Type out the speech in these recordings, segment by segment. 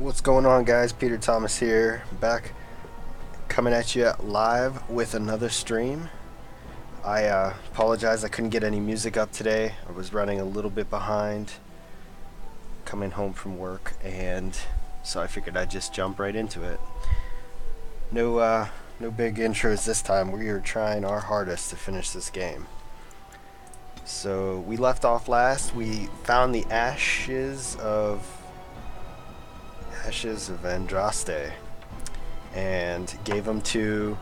What's going on, guys? Peter Thomas here, back coming at you live with another stream. I apologize I couldn't get any music up today. I was running a little bit behind coming home from work, and so I figured I'd just jump right into it. No big intros this time. We are trying our hardest to finish this game. So we left off last. We found the ashes of Andraste and gave them to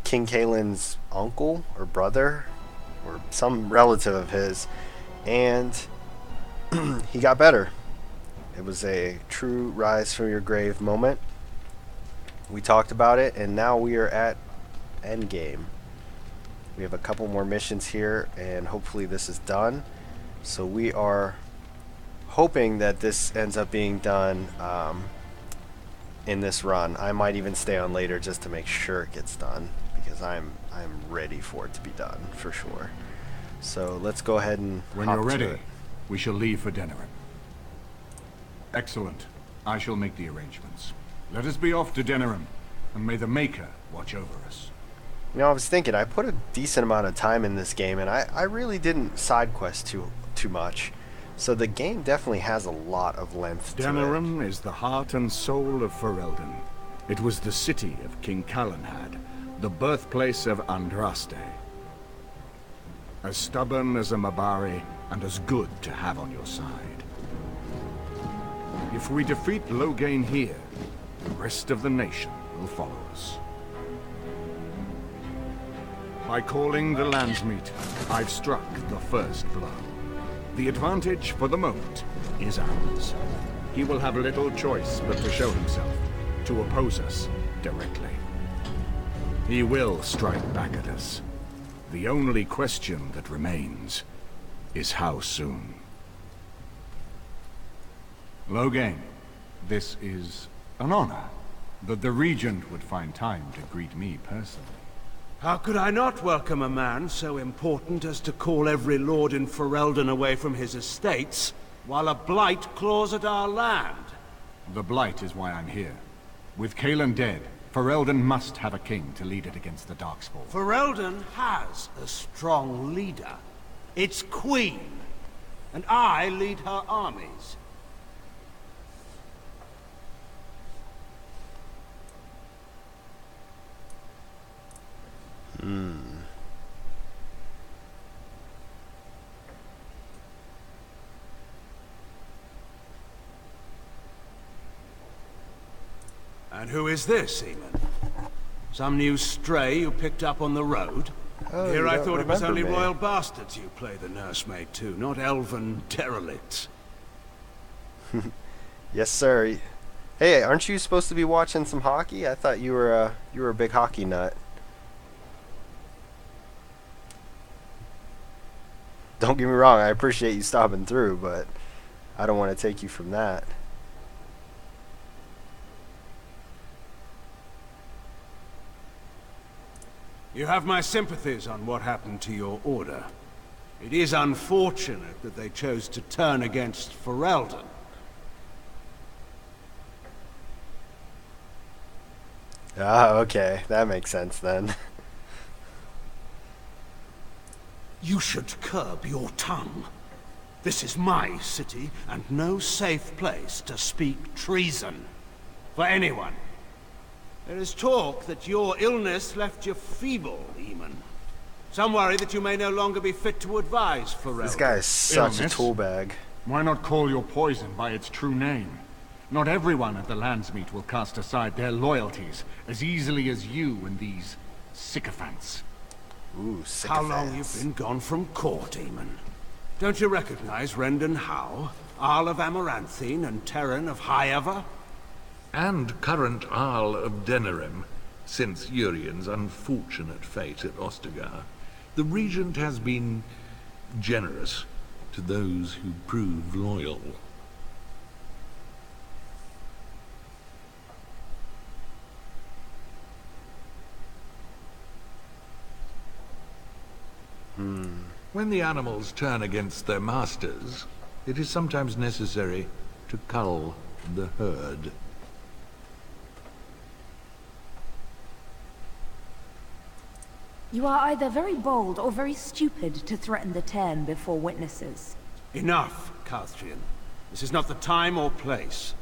King Kaelin's uncle or brother or some relative of his, and he got better. It was a true rise from your grave moment. We talked about it, and now we are at endgame. We have a couple more missions here, and hopefully this is done. So we are hoping that this ends up being done in this run. I might even stay on later just to make sure it gets done, because I'm ready for it to be done for sure. So let's go ahead and when you're ready, we shall leave for Denerim. Excellent. I shall make the arrangements. Let us be off to Denerim, and may the Maker watch over us. You know, I was thinking, I put a decent amount of time in this game, and I really didn't side quest too much. So the game definitely has a lot of length to it. Denerim is the heart and soul of Ferelden. It was the city of King Calenhad, the birthplace of Andraste. As stubborn as a Mabari, and as good to have on your side. If we defeat Loghain here, the rest of the nation will follow us. By calling the Landsmeet, I've struck the first blow. The advantage, for the moment, is ours. He will have little choice but to show himself, to oppose us directly. He will strike back at us. The only question that remains is how soon. Loghain, this is an honor that the Regent would find time to greet me personally. How could I not welcome a man so important as to call every lord in Ferelden away from his estates, while a blight claws at our land? The blight is why I'm here. With Cailan dead, Ferelden must have a king to lead it against the Darkspawn. Ferelden has a strong leader. Its queen. And I lead her armies. And who is this, Eamon? Some new stray you picked up on the road? Oh, Here you I don't thought it was only remember me. royal bastards you play the nursemaid to, not elven derelicts. Yes, sir. Hey, aren't you supposed to be watching some hockey? I thought you were a big hockey nut. Don't get me wrong, I appreciate you stopping through, but I don't want to take you from that. You have my sympathies on what happened to your order. It is unfortunate that they chose to turn against Ferelden. Ah, okay. That makes sense then. You should curb your tongue. This is my city, and no safe place to speak treason. For anyone. There is talk that your illness left you feeble, Eamon. Some worry that you may no longer be fit to advise Ferelden. This guy is such Illness? a tool bag. Why not call your poison by its true name? Not everyone at the Landsmeet will cast aside their loyalties as easily as you and these sycophants. Ooh, How long sycophants. you've been gone from court, Eamon? Don't you recognize Rendon Howe, Arl of Amaranthine, and Terran of Highever? And current Arl of Denerim, since Urien's unfortunate fate at Ostagar. The Regent has been generous to those who prove loyal. When the animals turn against their masters, it is sometimes necessary to cull the herd. You are either very bold or very stupid to threaten the Ten before witnesses. Enough, Calthrian. This is not the time or place.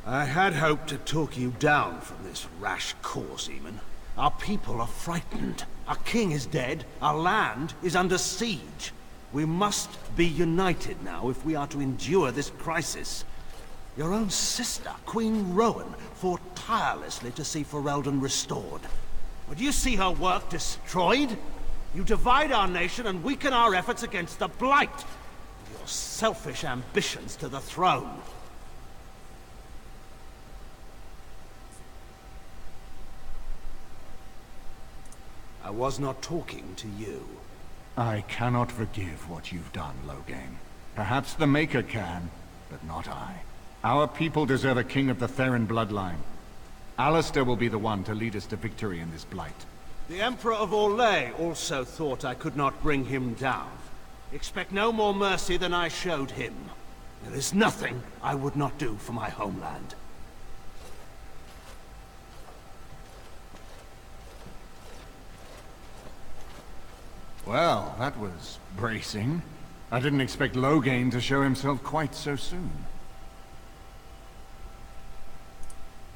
I had hoped to talk you down from this rash course, Eamon. Our people are frightened. Our king is dead. Our land is under siege. We must be united now if we are to endure this crisis. Your own sister, Queen Rowan, fought tirelessly to see Ferelden restored. Would you see her work destroyed? You divide our nation and weaken our efforts against the Blight. Your selfish ambitions to the throne. I was not talking to you. I cannot forgive what you've done, Loghain. Perhaps the Maker can, but not I. Our people deserve a king of the Theron bloodline. Alistair will be the one to lead us to victory in this blight. The Emperor of Orlais also thought I could not bring him down. Expect no more mercy than I showed him. There is nothing I would not do for my homeland. Well, that was bracing. I didn't expect Loghain to show himself quite so soon.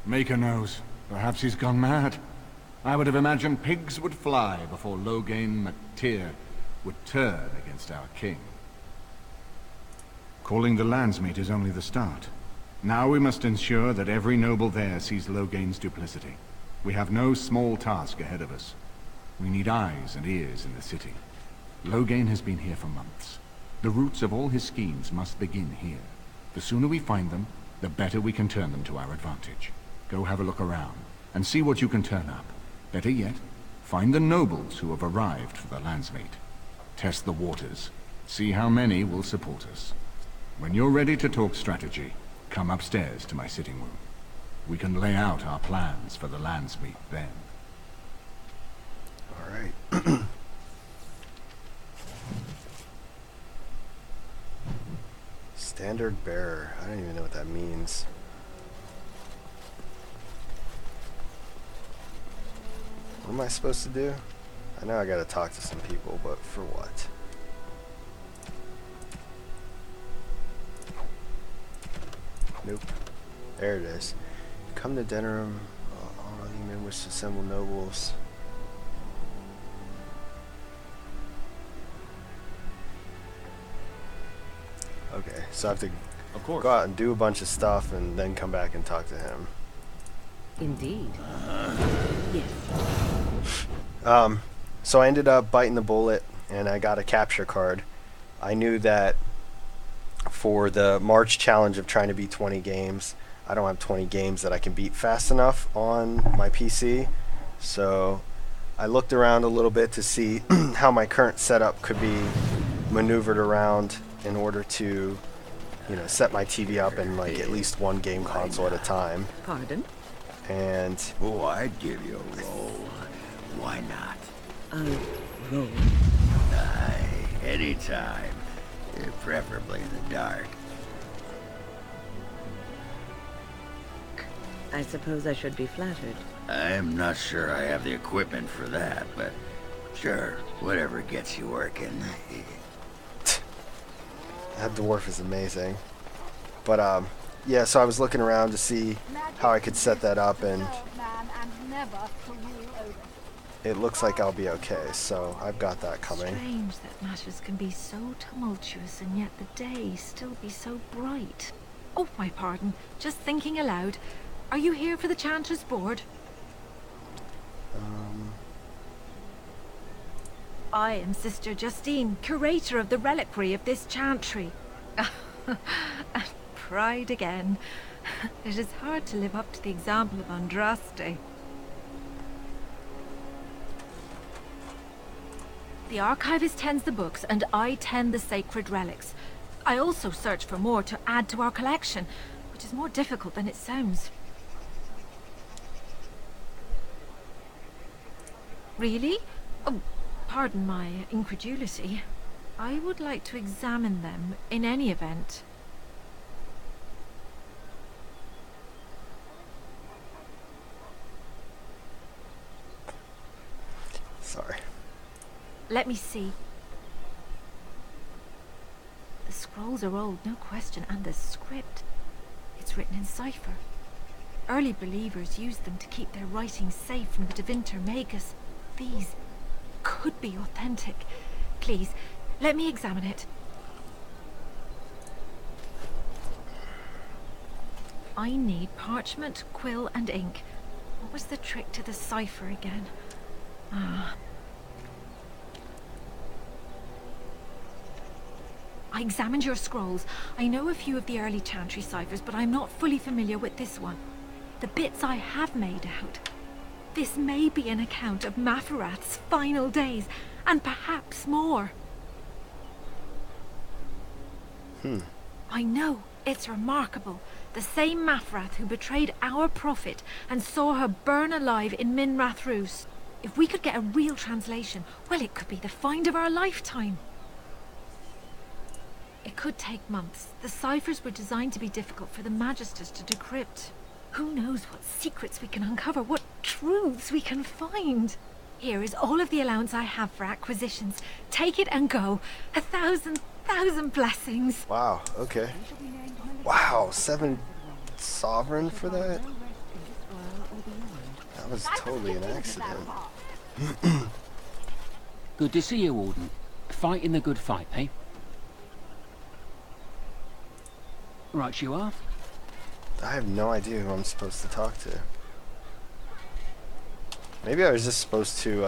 Maker knows. Perhaps he's gone mad. I would have imagined pigs would fly before Loghain MacTyr would turn against our king. Calling the Landsmeet is only the start. Now we must ensure that every noble there sees Loghain's duplicity. We have no small task ahead of us. We need eyes and ears in the city. Loghain has been here for months. The roots of all his schemes must begin here. The sooner we find them, the better we can turn them to our advantage. Go have a look around, and see what you can turn up. Better yet, find the nobles who have arrived for the Landsmeet. Test the waters. See how many will support us. When you're ready to talk strategy, come upstairs to my sitting room. We can lay out our plans for the Landsmeet then. Alright. Standard bearer. I don't even know what that means. What am I supposed to do? I know I gotta talk to some people, but for what? Nope. There it is. Come to Denerim. All you men wish to assemble nobles. Okay, so I have to go out and do a bunch of stuff and then come back and talk to him. Indeed. Yes. So I ended up biting the bullet and I got a capture card. I knew that for the March challenge of trying to beat 20 games, I don't have 20 games that I can beat fast enough on my PC. So I looked around a little bit to see how my current setup could be maneuvered around in order to, you know, set my TV up in like at least one game console at a time. Pardon? And Oh, I'd give you a roll. Why not? Roll. Aye, anytime. Preferably in the dark. I suppose I should be flattered. I'm not sure I have the equipment for that, but sure, whatever gets you working. that dwarf is amazing. But yeah, so I was looking around to see how I could set that up, and it looks like I'll be okay, so I've got that coming. Strange that matters can be so tumultuous and yet the day still be so bright. Oh, my pardon. Just thinking aloud. Are you here for the Chanters' Board? I am Sister Justine, curator of the reliquary of this chantry. And pride again. It is hard to live up to the example of Andraste. The archivist tends the books, and I tend the sacred relics. I also search for more to add to our collection, which is more difficult than it sounds. Really? Oh, pardon my incredulity. I would like to examine them in any event. Let me see. The scrolls are old, no question, and the script. It's written in cipher. Early believers used them to keep their writings safe from the Devinter Magus. These could be authentic. Please, let me examine it. I need parchment, quill, and ink. What was the trick to the cipher again? Ah. I examined your scrolls. I know a few of the early Chantry ciphers, but I'm not fully familiar with this one. The bits I have made out. This may be an account of Maferath's final days, and perhaps more. I know, it's remarkable. The same Maferath who betrayed our prophet and saw her burn alive in Minrath Rus. If we could get a real translation, well, it could be the find of our lifetime. It could take months. The ciphers were designed to be difficult for the Magisters to decrypt. Who knows what secrets we can uncover, what truths we can find. Here is all of the allowance I have for acquisitions. Take it and go. 1,000 blessings. Wow, okay. Wow, 7 sovereign for that? That was totally an accident. Good to see you, Warden. Fighting the good fight, eh? Right you are. I have no idea who I'm supposed to talk to. Maybe I was just supposed to,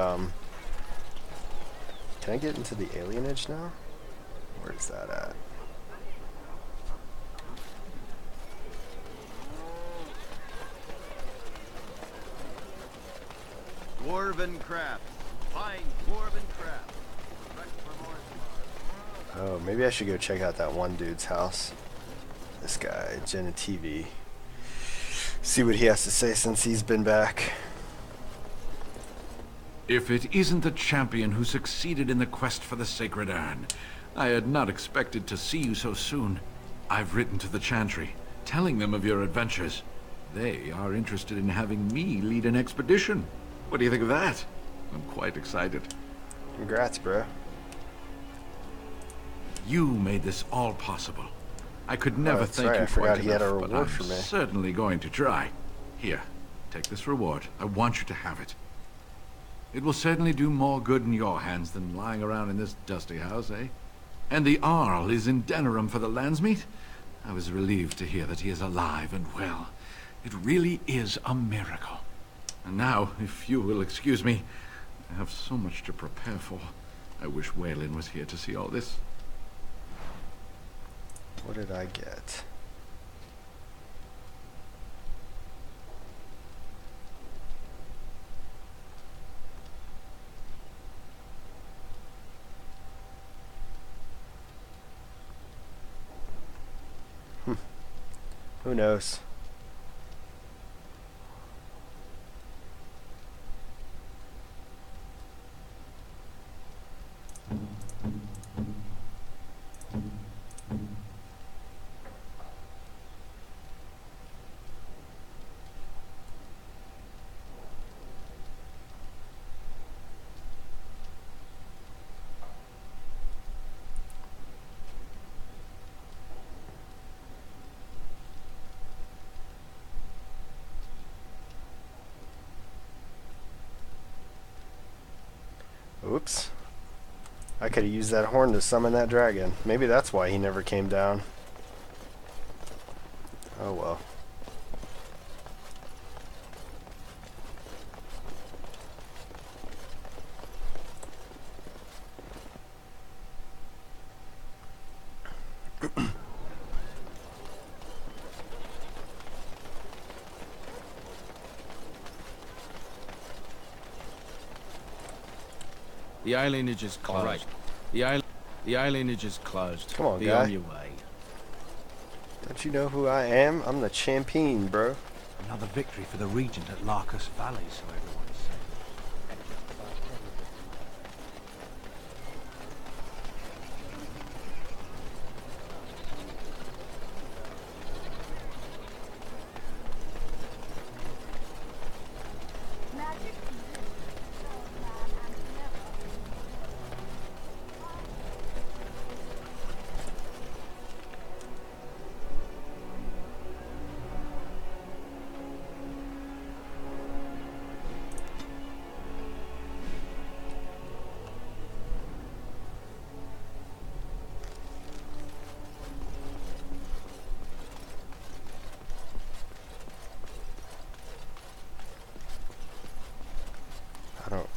Can I get into the alienage now? Where's that at? Dwarven craft. Fine dwarven craft. Oh, maybe I should go check out that one dude's house. This guy, Genitivi. See what he has to say since he's been back. If it isn't the champion who succeeded in the quest for the Sacred Urn, I had not expected to see you so soon. I've written to the Chantry, telling them of your adventures. They are interested in having me lead an expedition. What do you think of that? I'm quite excited. Congrats, bro. You made this all possible. I could never that's thank right, you I for forgot it he had a enough, but reward I'm for me. certainly going to try. Here, take this reward. I want you to have it. It will certainly do more good in your hands than lying around in this dusty house, eh? And the Arl is in Denerim for the Landsmeet? I was relieved to hear that he is alive and well. It really is a miracle. And now, if you will excuse me, I have so much to prepare for. I wish Waylin was here to see all this. What did I get? Who knows? Oops. I could have used that horn to summon that dragon. Maybe that's why he never came down. Oh well. The alienage is closed. Right. The alienage is closed. Come on, Be guy. on your way. Don't you know who I am? I'm the champion, bro. Another victory for the Regent at Larkus Valley, so everyone says.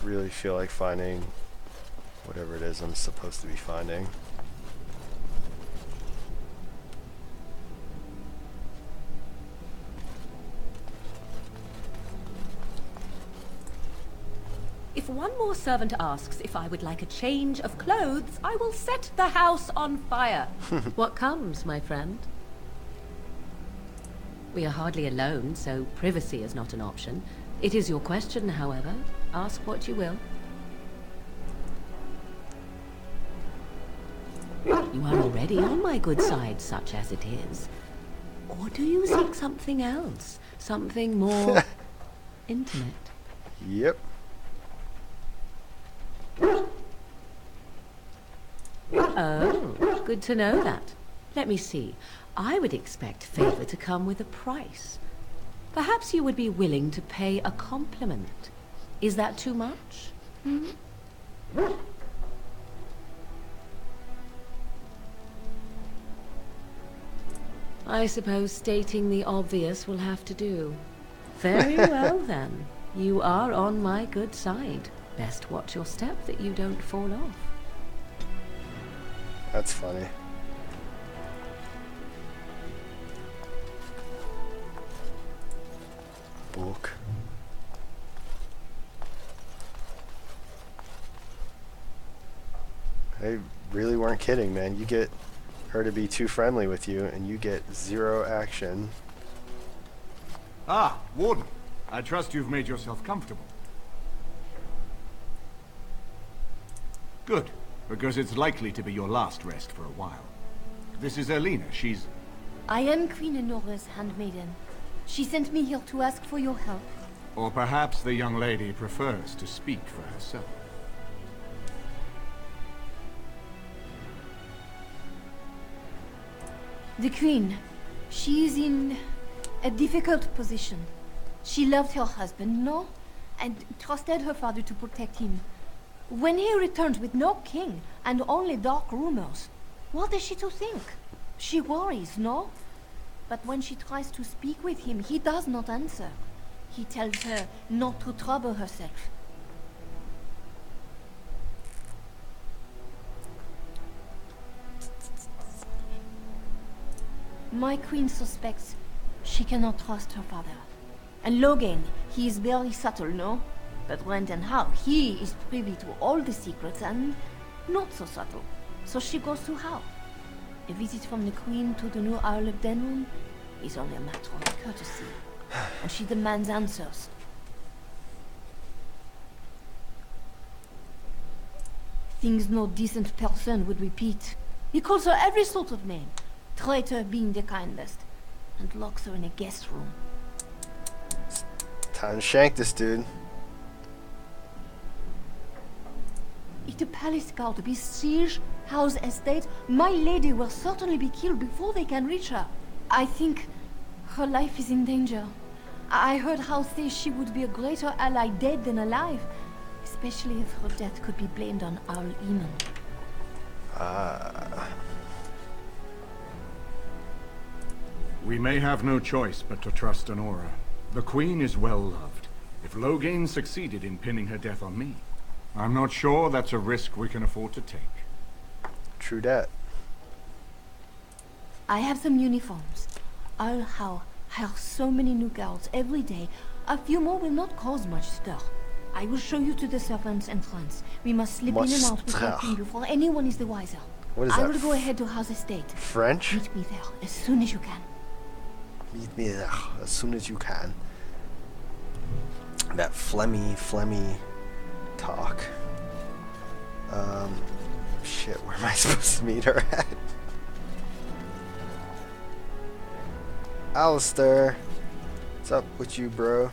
really feel like finding whatever it is I'm supposed to be finding. If one more servant asks if I would like a change of clothes, I will set the house on fire. What comes, my friend? We are hardly alone, so privacy is not an option. It is your question, however. Ask what you will. You are already on my good side, such as it is. Or do you seek something else? Something more intimate? Yep. Oh, good to know that. Let me see. I would expect favor to come with a price. Perhaps you would be willing to pay a compliment. Is that too much? Hmm? I suppose stating the obvious will have to do. Very well, then. You are on my good side. Best watch your step that you don't fall off. That's funny. Book. They really weren't kidding, man. You get her to be too friendly with you, and you get 0 action. Ah, Warden. I trust you've made yourself comfortable. Good, because it's likely to be your last rest for a while. This is Erlina. She's... I am Queen Enora's handmaiden. She sent me here to ask for your help. Or perhaps the young lady prefers to speak for herself. The Queen, she is in a difficult position. She loved her husband, no? And trusted her father to protect him. When he returns with no king and only dark rumors, what is she to think? She worries, no? But when she tries to speak with him, he does not answer. He tells her not to trouble herself. My queen suspects she cannot trust her father. And Logain, he is very subtle, no? But Brendan Howe, he is privy to all the secrets and not so subtle. So she goes to Howe. A visit from the Queen to the new Isle of Denryn is only a matter of courtesy, and she demands answers. Things no decent person would repeat. He calls her every sort of name, traitor being the kindest, and locks her in a guest room. Time to shank this dude. If the palace guard besiege Howe's estate, my lady will certainly be killed before they can reach her. I think her life is in danger. I heard Howe say she would be a greater ally dead than alive, especially if her death could be blamed on Owl Eamon. We may have no choice but to trust Enora. The Queen is well loved. If Logain succeeded in pinning her death on me, I'm not sure that's a risk we can afford to take. True dat. I have some uniforms. I'll hire so many new girls every day. A few more will not cause much stir. I will show you to the servants' entrance. We must slip in and out with our king before anyone is the wiser. What is I that? will go ahead to Howe's estate. French? Meet me there as soon as you can. Meet me there as soon as you can. That phlegmy talk. Shit, where am I supposed to meet her at? Alistair, what's up with you, bro?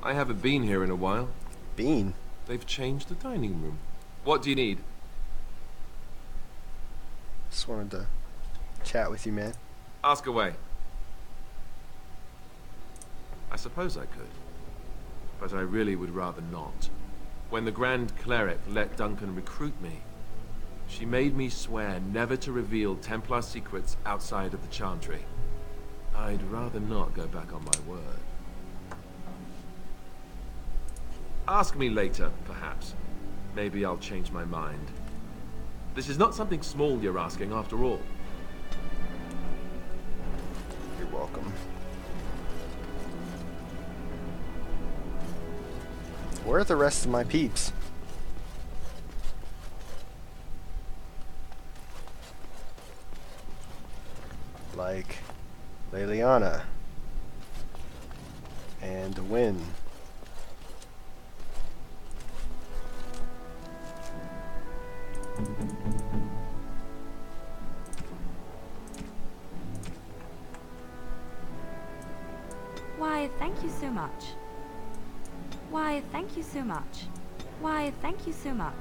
I haven't been here in a while. Bean? They've changed the dining room. What do you need? Just wanted to chat with you, man. Ask away. I suppose I could, but I really would rather not. When the Grand Cleric let Duncan recruit me, she made me swear never to reveal Templar secrets outside of the Chantry. I'd rather not go back on my word. Ask me later, perhaps. Maybe I'll change my mind. This is not something small you're asking, after all. You're welcome. Where are the rest of my peeps? Like Leliana and Wynn. Why, thank you so much. Why, thank you so much. Why, thank you so much.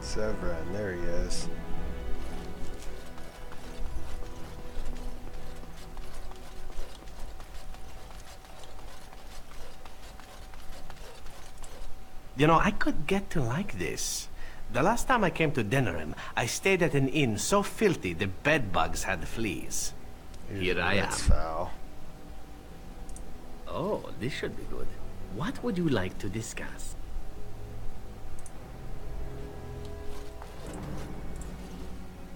Severin, there he is. You know, I could get to like this. The last time I came to Denerim, I stayed at an inn so filthy the bedbugs had fleas. Here I am. Foul. Oh, this should be good. What would you like to discuss?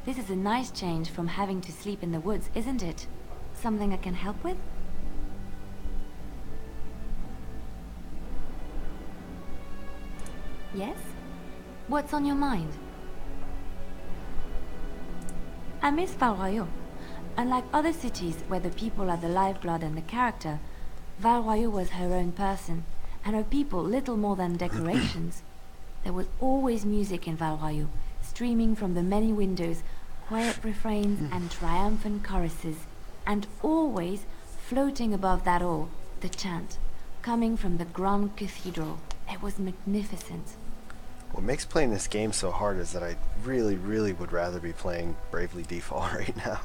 This is a nice change from having to sleep in the woods, isn't it? Something I can help with? Yes? What's on your mind? I miss Val Royeaux. Unlike other cities where the people are the lifeblood and the character, Val Royeaux was her own person, and her people little more than decorations. There was always music in Val Royeaux, streaming from the many windows, quiet refrains and triumphant choruses, and always, floating above that all, the chant, coming from the Grand Cathedral. It was magnificent. What makes playing this game so hard is that I really, really would rather be playing Bravely Default right now.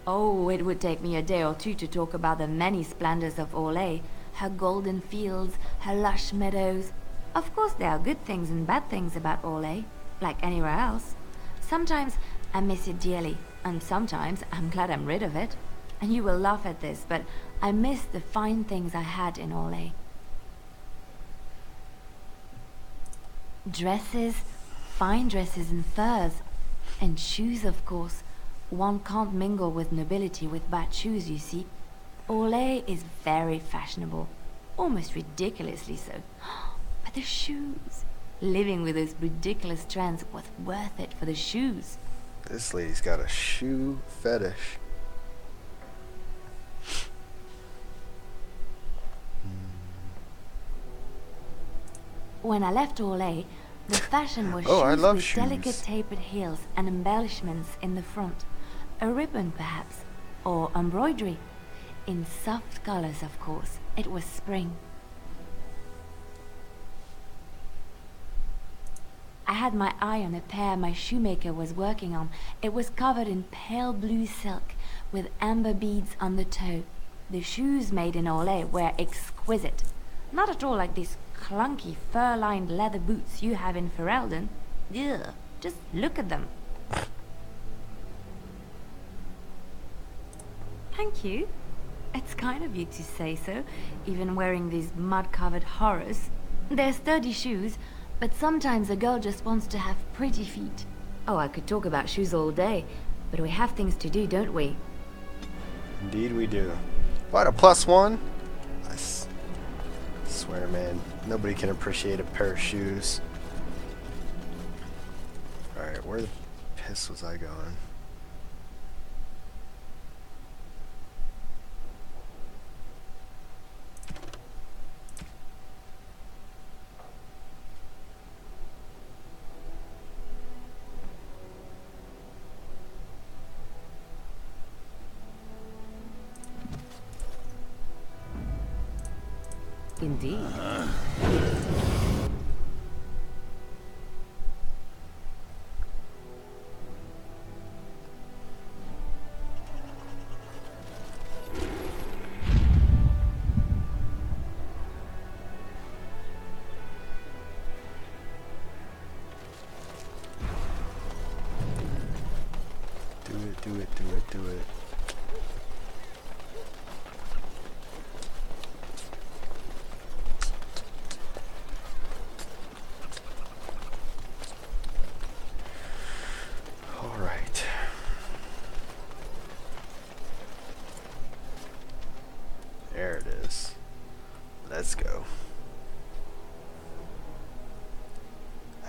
Oh, it would take me a day or two to talk about the many splendors of Orlais, her golden fields, her lush meadows. Of course there are good things and bad things about Orlais, like anywhere else. Sometimes I miss it dearly, and sometimes I'm glad I'm rid of it. And you will laugh at this, but I miss the fine things I had in Orlais. Dresses, fine dresses and furs, and shoes, of course. One can't mingle with nobility with bad shoes, you see. Orlais is very fashionable, almost ridiculously so. But the shoes, living with those ridiculous trends was worth it for the shoes. This lady's got a shoe fetish. When I left Orlais, the fashion was Oh, I shoes love with shoes. delicate tapered heels and embellishments in the front. A ribbon, perhaps, or embroidery. In soft colors, of course. It was spring. I had my eye on a pair my shoemaker was working on. It was covered in pale blue silk, with amber beads on the toe. The shoes made in Orlais were exquisite. Not at all like these clunky fur-lined leather boots you have in Ferelden. Ugh, just look at them. Thank you. It's kind of you to say so, even wearing these mud-covered horrors. They're sturdy shoes, but sometimes a girl just wants to have pretty feet. Oh, I could talk about shoes all day, but we have things to do, don't we? Indeed we do. What, a +1? I swear, man, nobody can appreciate a pair of shoes. Alright, where the piss was I going? Indeed.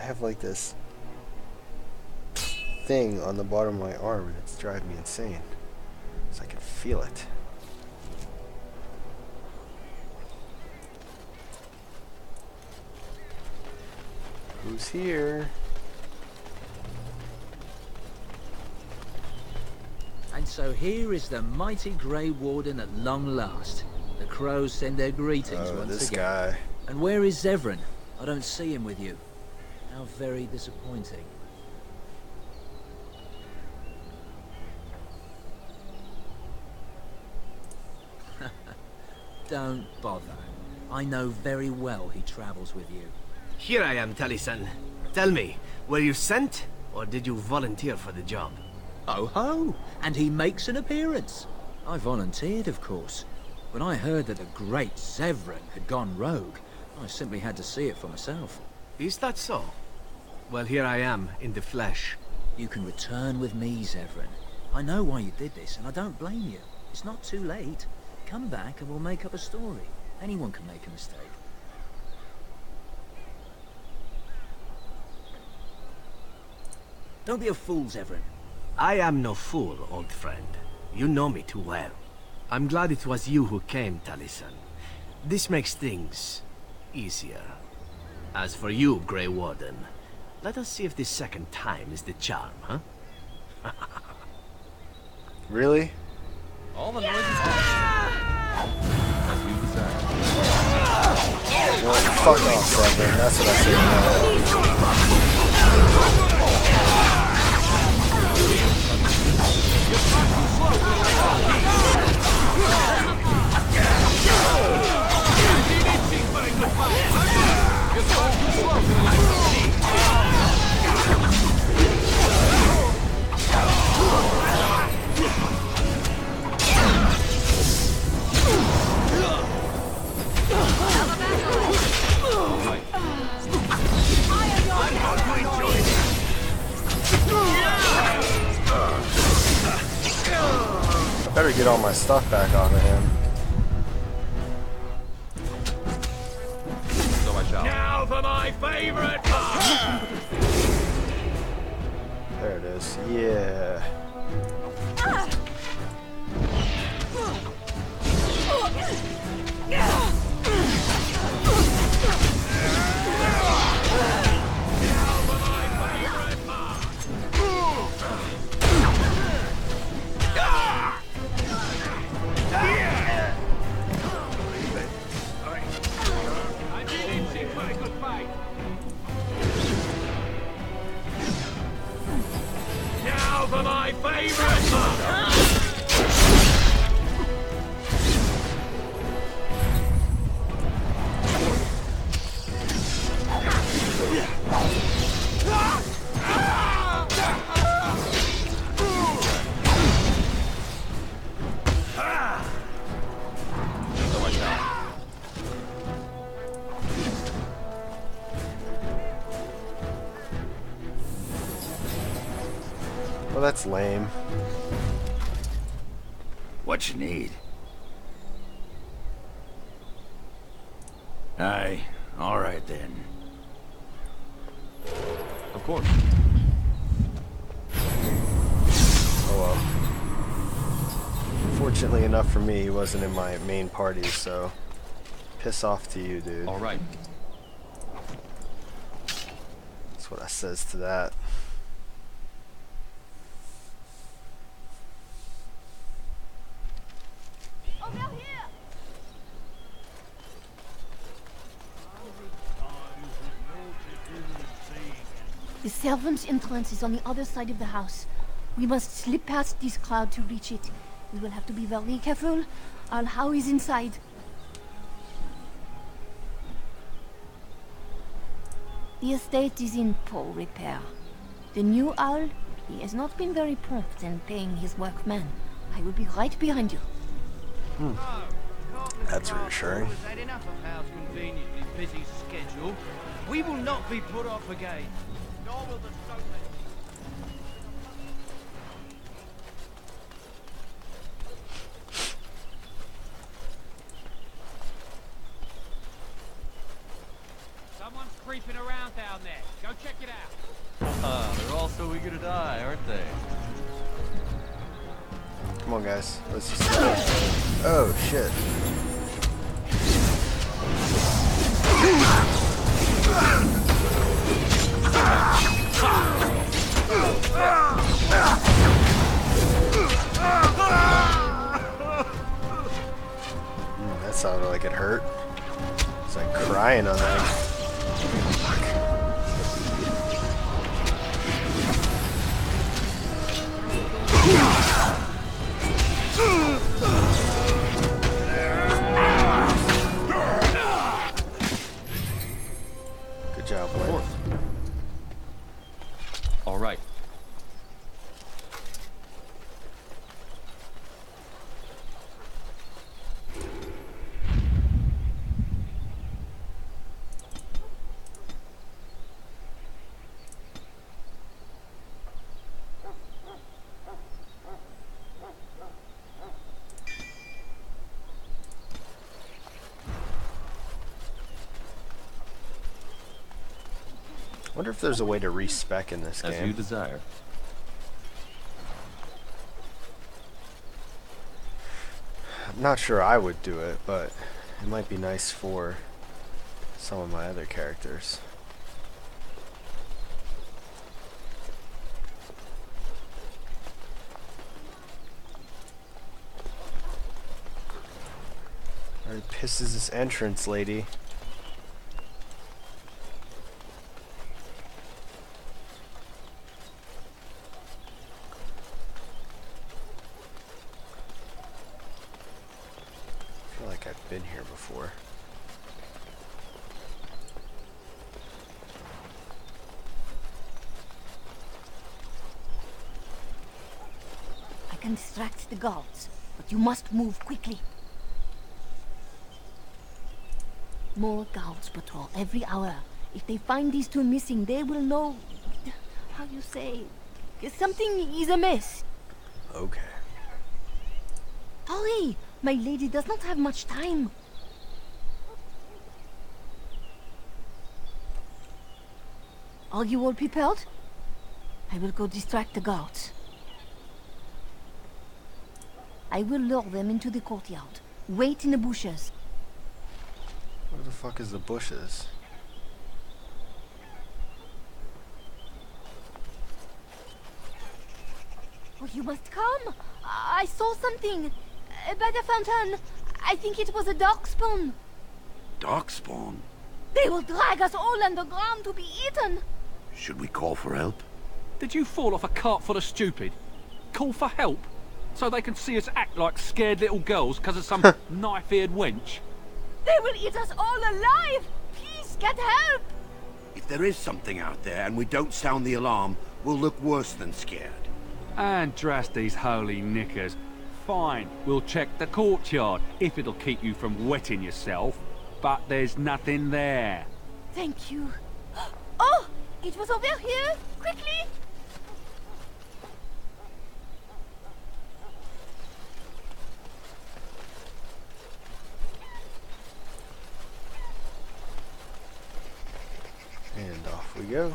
have like this thing on the bottom of my arm and it's driving me insane. So I can feel it. Who's here? And so here is the mighty Grey Warden at long last. The crows send their greetings once this again. guy. And where is Zevran? I don't see him with you. How very disappointing. Don't bother. I know very well he travels with you. Here I am, Taliesin. Tell me, were you sent, or did you volunteer for the job? Oh ho! And he makes an appearance. I volunteered, of course. When I heard that the great Zevran had gone rogue, I simply had to see it for myself. Is that so? Well, here I am, in the flesh. You can return with me, Zevran. I know why you did this, and I don't blame you. It's not too late. Come back and we'll make up a story. Anyone can make a mistake. Don't be a fool, Zevran. I am no fool, old friend. You know me too well. I'm glad it was you who came, Taliesin. This makes things easier. As for you, Grey Warden, let us see if this second time is the charm, huh? Really? All the noises. As you desire. Well, fuck off, Severin. That's what I better get all my stuff back off of him. So I shall. Now for my favorite part! There it is. Yeah. Now for my favorite part! Well, that's lame. What you need? Aye, all right then. Of course. Oh well. Fortunately enough for me, he wasn't in my main party, so piss off to you, dude. All right. That's what I says to that. The servants' entrance is on the other side of the house. We must slip past this crowd to reach it. We will have to be very careful. Our How is inside. The estate is in poor repair. The new owl, he has not been very prompt in paying his workmen. I will be right behind you. That's reassuring. Has had enough of Hal's conveniently busy schedule. We will not be put off again. Nor will the stonemen. Someone's creeping around down there. Go check it out. They're all so eager to die, aren't they? Come on, guys. Let's just... Oh, shit. That sounded like it hurt. It's like crying on that. Good job, Blaine. All right. I wonder if there's a way to respec in this game. As you desire. I'm not sure I would do it, but it might be nice for some of my other characters. Already pisses this entrance lady. I feel like I've been here before. I can distract the guards, but you must move quickly. More guards patrol every hour. If they find these two missing, they will know... how you say... something is amiss. Okay. Hurry! My lady does not have much time. Are you all prepared? I will go distract the guards. I will lure them into the courtyard. Wait in the bushes. Where the fuck is the bushes? Oh, you must come. I saw something. By the fountain. I think it was a darkspawn. Darkspawn? They will drag us all underground to be eaten. Should we call for help? Did you fall off a cart full of stupid? Call for help? So they can see us act like scared little girls because of some knife-eared wench? They will eat us all alive! Please, get help! If there is something out there and we don't sound the alarm, we'll look worse than scared. And drast these holy knickers. Fine, we'll check the courtyard, if it'll keep you from wetting yourself. But there's nothing there. Thank you. Oh! It was over here! Quickly! And off we go.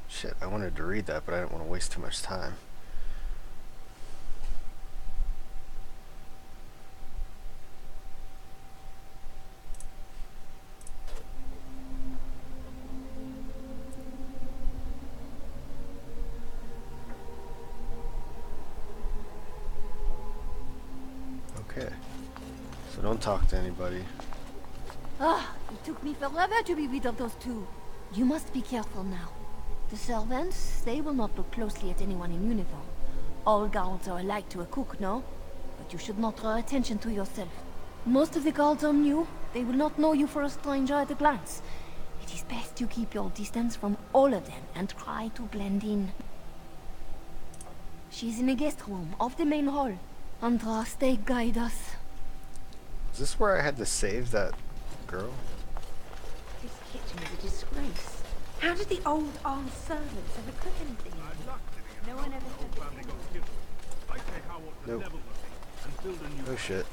Shit, I wanted to read that, but I didn't want to waste too much time. Okay. So don't talk to anybody. Ah, it took me forever to be rid of those two. You must be careful now. The servants, they will not look closely at anyone in uniform. All guards are alike to a cook, no? But you should not draw attention to yourself. Most of the guards are new. They will not know you for a stranger at a glance. It is best you keep your distance from all of them and try to blend in. She's in the guest room of the main hall. Andraste, guide us. Is this where I had to save that girl? This kitchen is a disgrace. How did the old armed servants ever cook anything? No one ever said. Nope. Oh shit.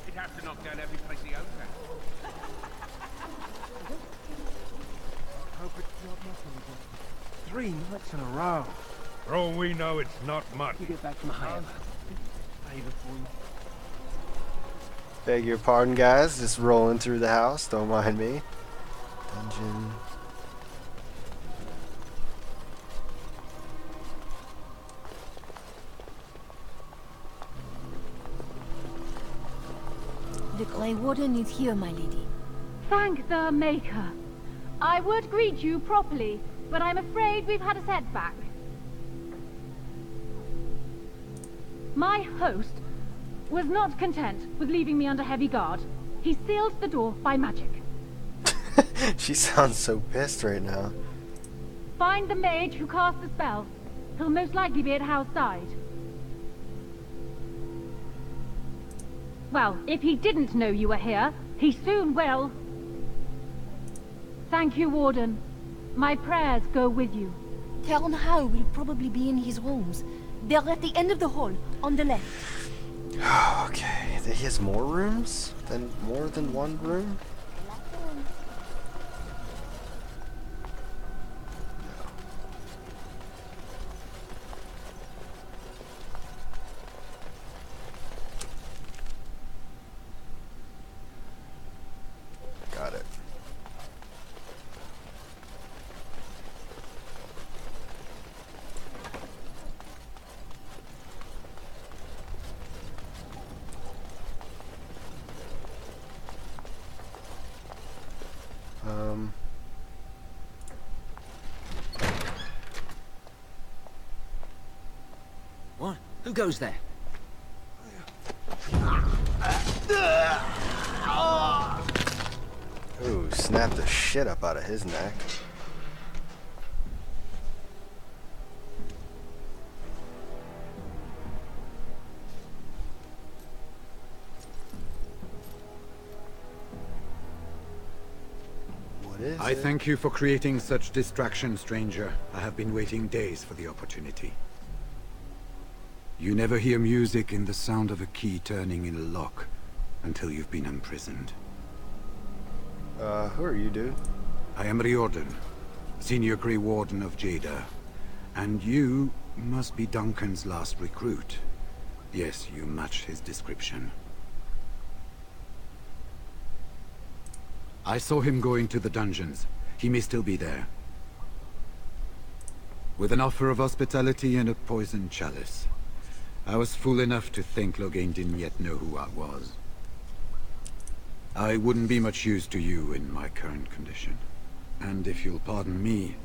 He'd have to knock down every place he owns now. Hope it's not nothing again. 3 nights in a row. For all we know, it's not much. You get back from home. Favor for you. Beg your pardon, guys. Just rolling through the house. Don't mind me. Dungeon. The Grey Warden is here, my lady. Thank the Maker. I would greet you properly, but I'm afraid we've had a setback. My host was not content with leaving me under heavy guard. He sealed the door by magic. She sounds so pissed right now. Find the mage who cast the spell. He'll most likely be at Hal's side. Well, if he didn't know you were here, he soon will. Thank you, Warden. My prayers go with you. Count Hal will probably be in his rooms. They're at the end of the hall, on the left. Okay, he has more rooms? More than one room? Got it. What? Who goes there? Ooh, snapped the shit up out of his neck. What is I it? thank you for creating such distraction, stranger. I have been waiting days for the opportunity. You never hear music in the sound of a key turning in a lock until you've been imprisoned. Who are you, dude? I am Riordan, Senior Grey Warden of Jada. And you must be Duncan's last recruit. Yes, you match his description. I saw him going to the dungeons. He may still be there. With an offer of hospitality and a poisoned chalice. I was fool enough to think Loghain didn't yet know who I was. I wouldn't be much use to you in my current condition. And if you'll pardon me,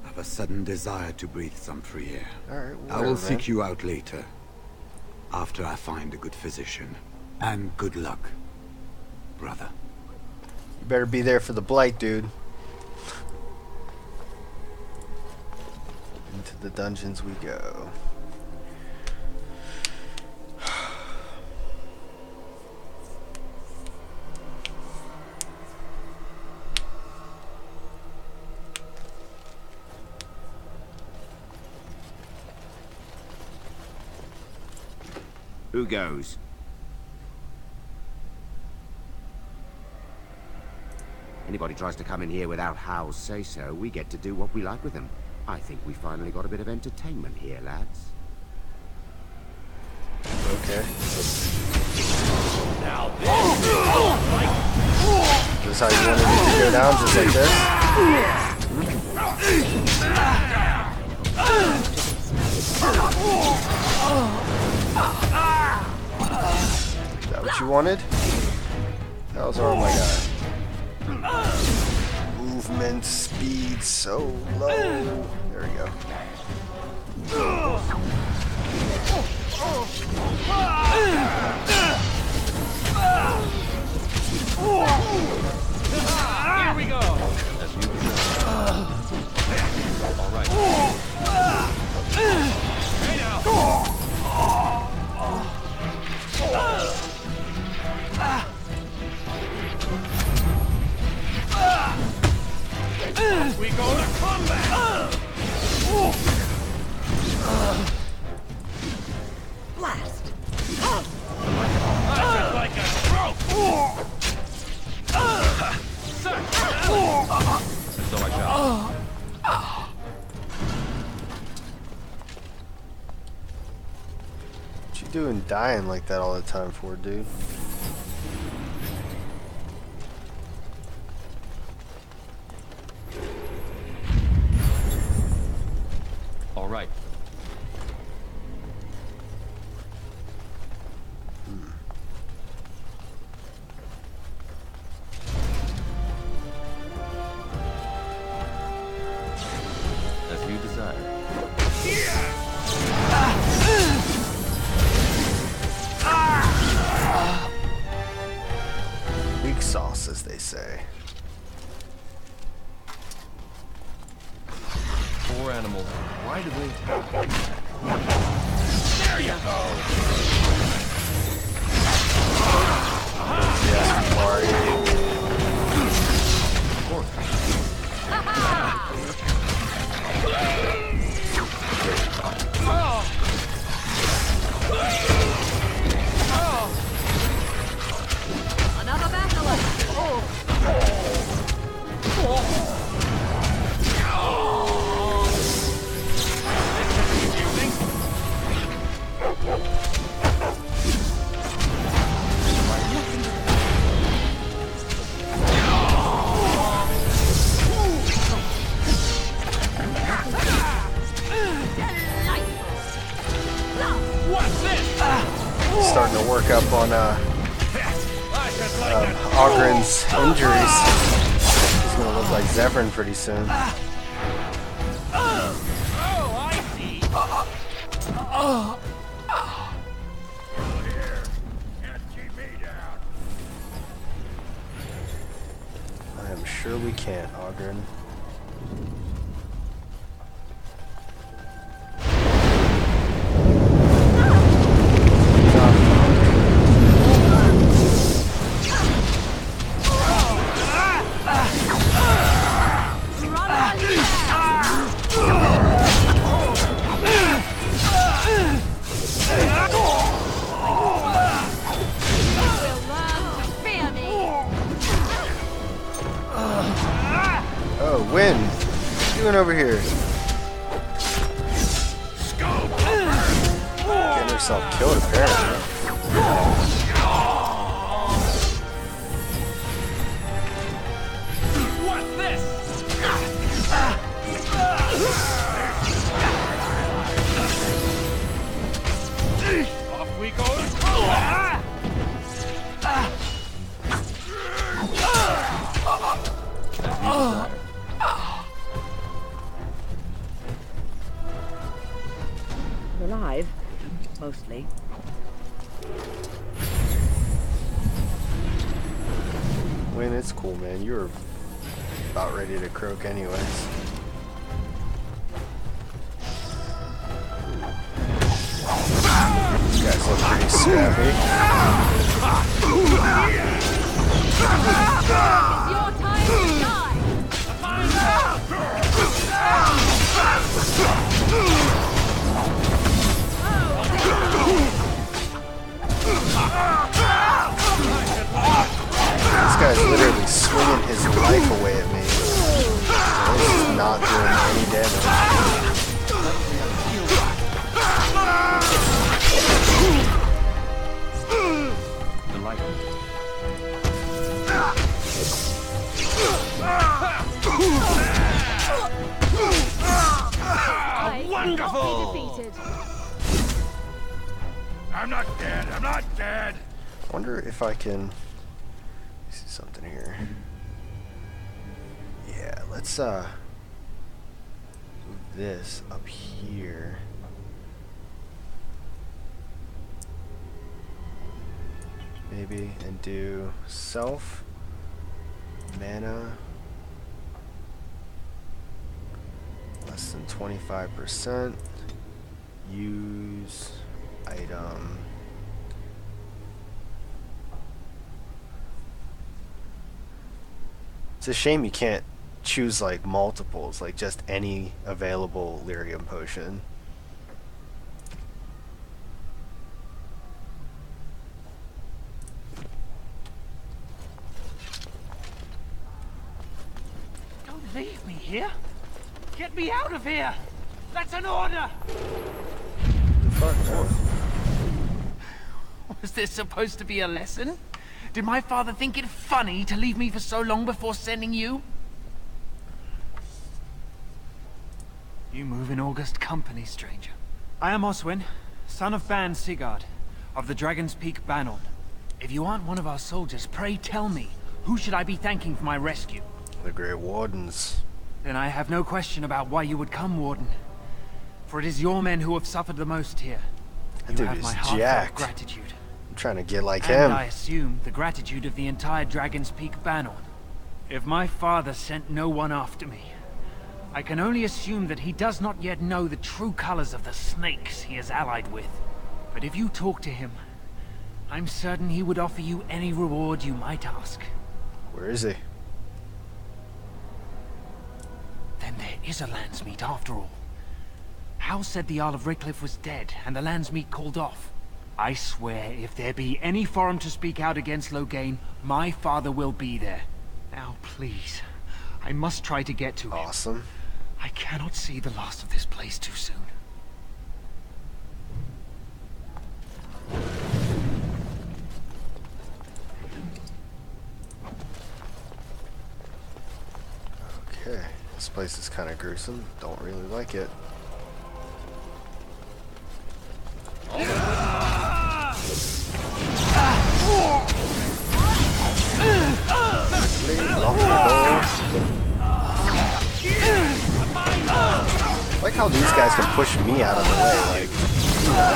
I've a sudden desire to breathe some free air. Alright, I will seek you out later, after I find a good physician. And good luck, brother. You better be there for the blight, dude. Into the dungeons we go. Who goes? Anybody tries to come in here without Hal's say-so, we get to do what we like with them. I think we finally got a bit of entertainment here, lads. Okay. Now This is how you wanted it to go down, just like this? Is that what you wanted? That was wrong, my guy. Movement speed so low. There we go. Here we go. As you all right. Hey now. We go to combat. Blast! doing dying like that all the time for, dude? All right. As you desire. Weak sauce, as they say. 4 animals. Why do they? There you go. Yes, Mario. Of course. Another battle. What's this? Starting to work up on Ogren's injuries. He's gonna look like Zevran pretty soon. Oh, I see. Here, can't keep me down. I am sure we can't, Ogren. Oh, Win! What are you doing over here? Getting herself killed, apparently. What's this? Off we go. Alive, mostly. Win, it's cool, man. You were about ready to croak anyways. These guys look pretty scrappy. It's your time to die. This guy's literally swinging his life away at me. And this is not doing any damage. Wonderful! Be defeated. I'm not dead. I'm not dead. I wonder if I can see something here. Yeah, let's move this up here. Maybe, and do self mana less than 25%. Use item. It's a shame you can't choose like multiples, like just any available lyrium potion. Don't leave me here. Get me out of here. That's an order. Fuck no. Was this supposed to be a lesson? Did my father think it funny to leave me for so long before sending you? You move in august company, stranger. I am Oswin, son of Ban Sigurd, of the Dragon's Peak Banon. If you aren't one of our soldiers, pray tell me, who should I be thanking for my rescue? The Grey Wardens. Then I have no question about why you would come, Warden. For it is your men who have suffered the most here. That You dude have is my heartfelt jacked. gratitude. I'm trying to get like And him. I assume the gratitude of the entire Dragon's Peak Banon. If my father sent no one after me, I can only assume that he does not yet know the true colors of the snakes he is allied with. But if you talk to him, I'm certain he would offer you any reward you might ask. Where is he? Then there is a Landsmeet after all. Hal said the Jarl of Redcliffe was dead, and the Landsmeet called off. I swear, if there be any forum to speak out against Loghain, my father will be there. Now, please, I must try to get to him. Awesome. I cannot see the last of this place too soon. Okay, this place is kind of gruesome. Don't really like it. I like how these guys can push me out of the way. Like,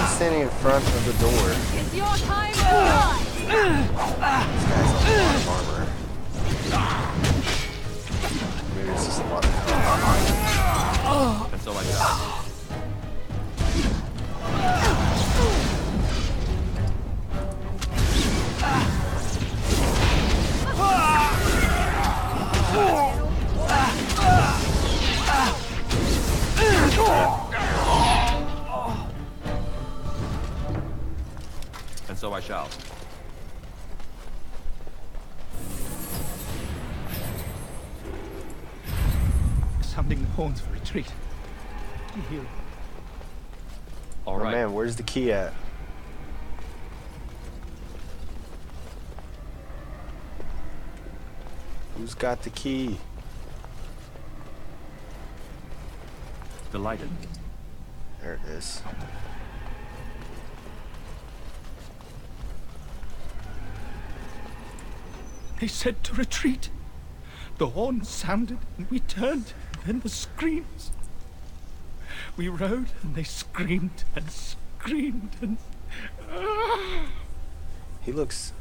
I'm standing in front of the door. It's your time to die! This guy's a lot of armor. Maybe it's just a lot of And so I got. And so I shall. Sounding the horns for retreat. You hear it? All Oh right. man, where's the key at? Who's got the key? Delighted. There it is. They said to retreat. The horn sounded and we turned, and then the screams. We rode and they screamed and screamed and... He looks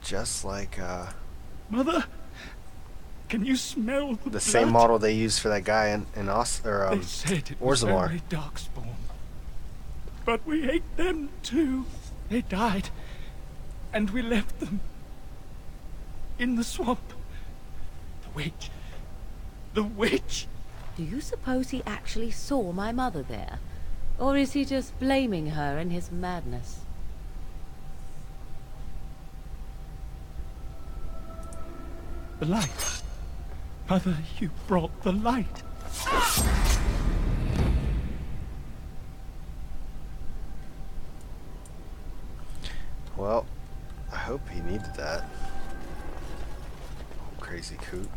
just like Mother, can you smell the blood? same model they used for that guy in They said it was Orzammar. very darkspawn. But we ate them too. They died. And we left them. In the swamp. The witch. The witch! Do you suppose he actually saw my mother there? Or is he just blaming her in his madness? The light. Mother, you brought the light. Well, I hope he needed that. Crazy coot.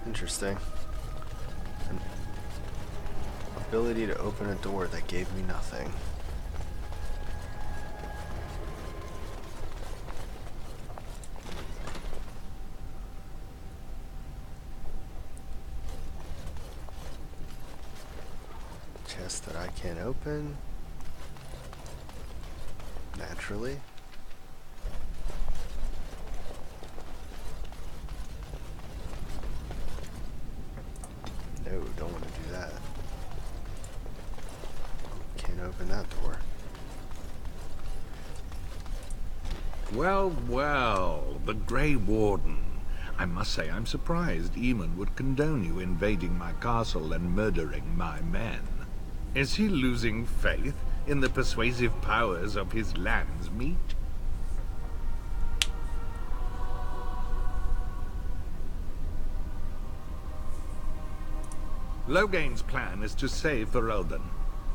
Interesting. An ability to open a door that gave me nothing. Chest that I can't open. Naturally. No, don't want to do that. Can't open that door. Well, well, the Grey Warden. I must say I'm surprised Eamon would condone you invading my castle and murdering my men. Is he losing faith in the persuasive powers of his Landsmeet? Logain's plan is to save Ferelden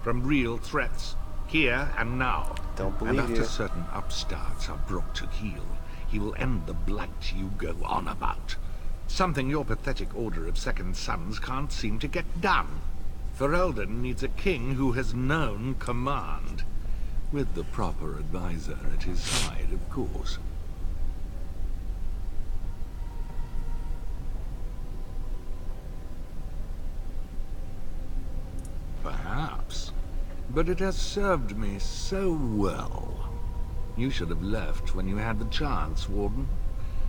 from real threats, here and now. Don't And believe after you. certain upstarts are brought to heel, he will end the blight you go on about. Something your pathetic Order of Second Sons can't seem to get done. Ferelden needs a king who has known command. With the proper advisor at his side, of course. Perhaps. But it has served me so well. You should have left when you had the chance, Warden.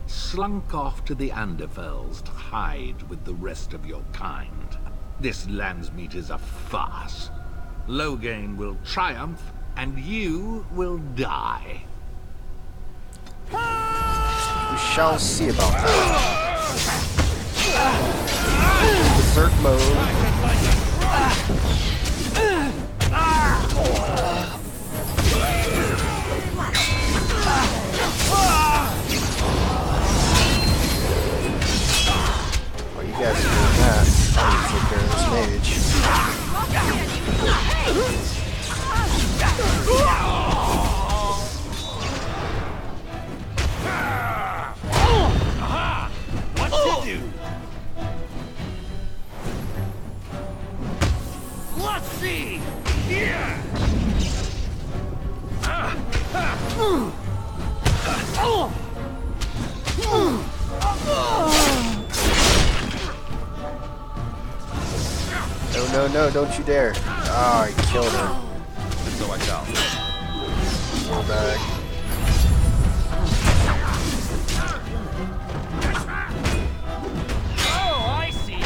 Slunk off to the Anderfells to hide with the rest of your kind. This Landsmeet is a farce. Logain will triumph, and you will die. We shall see about that. Berserk mode. Oh, you guys are doing that. I need to take care of this mage. What's to do? Let's see! Yeah! No, no, no, don't you dare. Ah, I killed her. And so I shall. Go back. Oh, I see.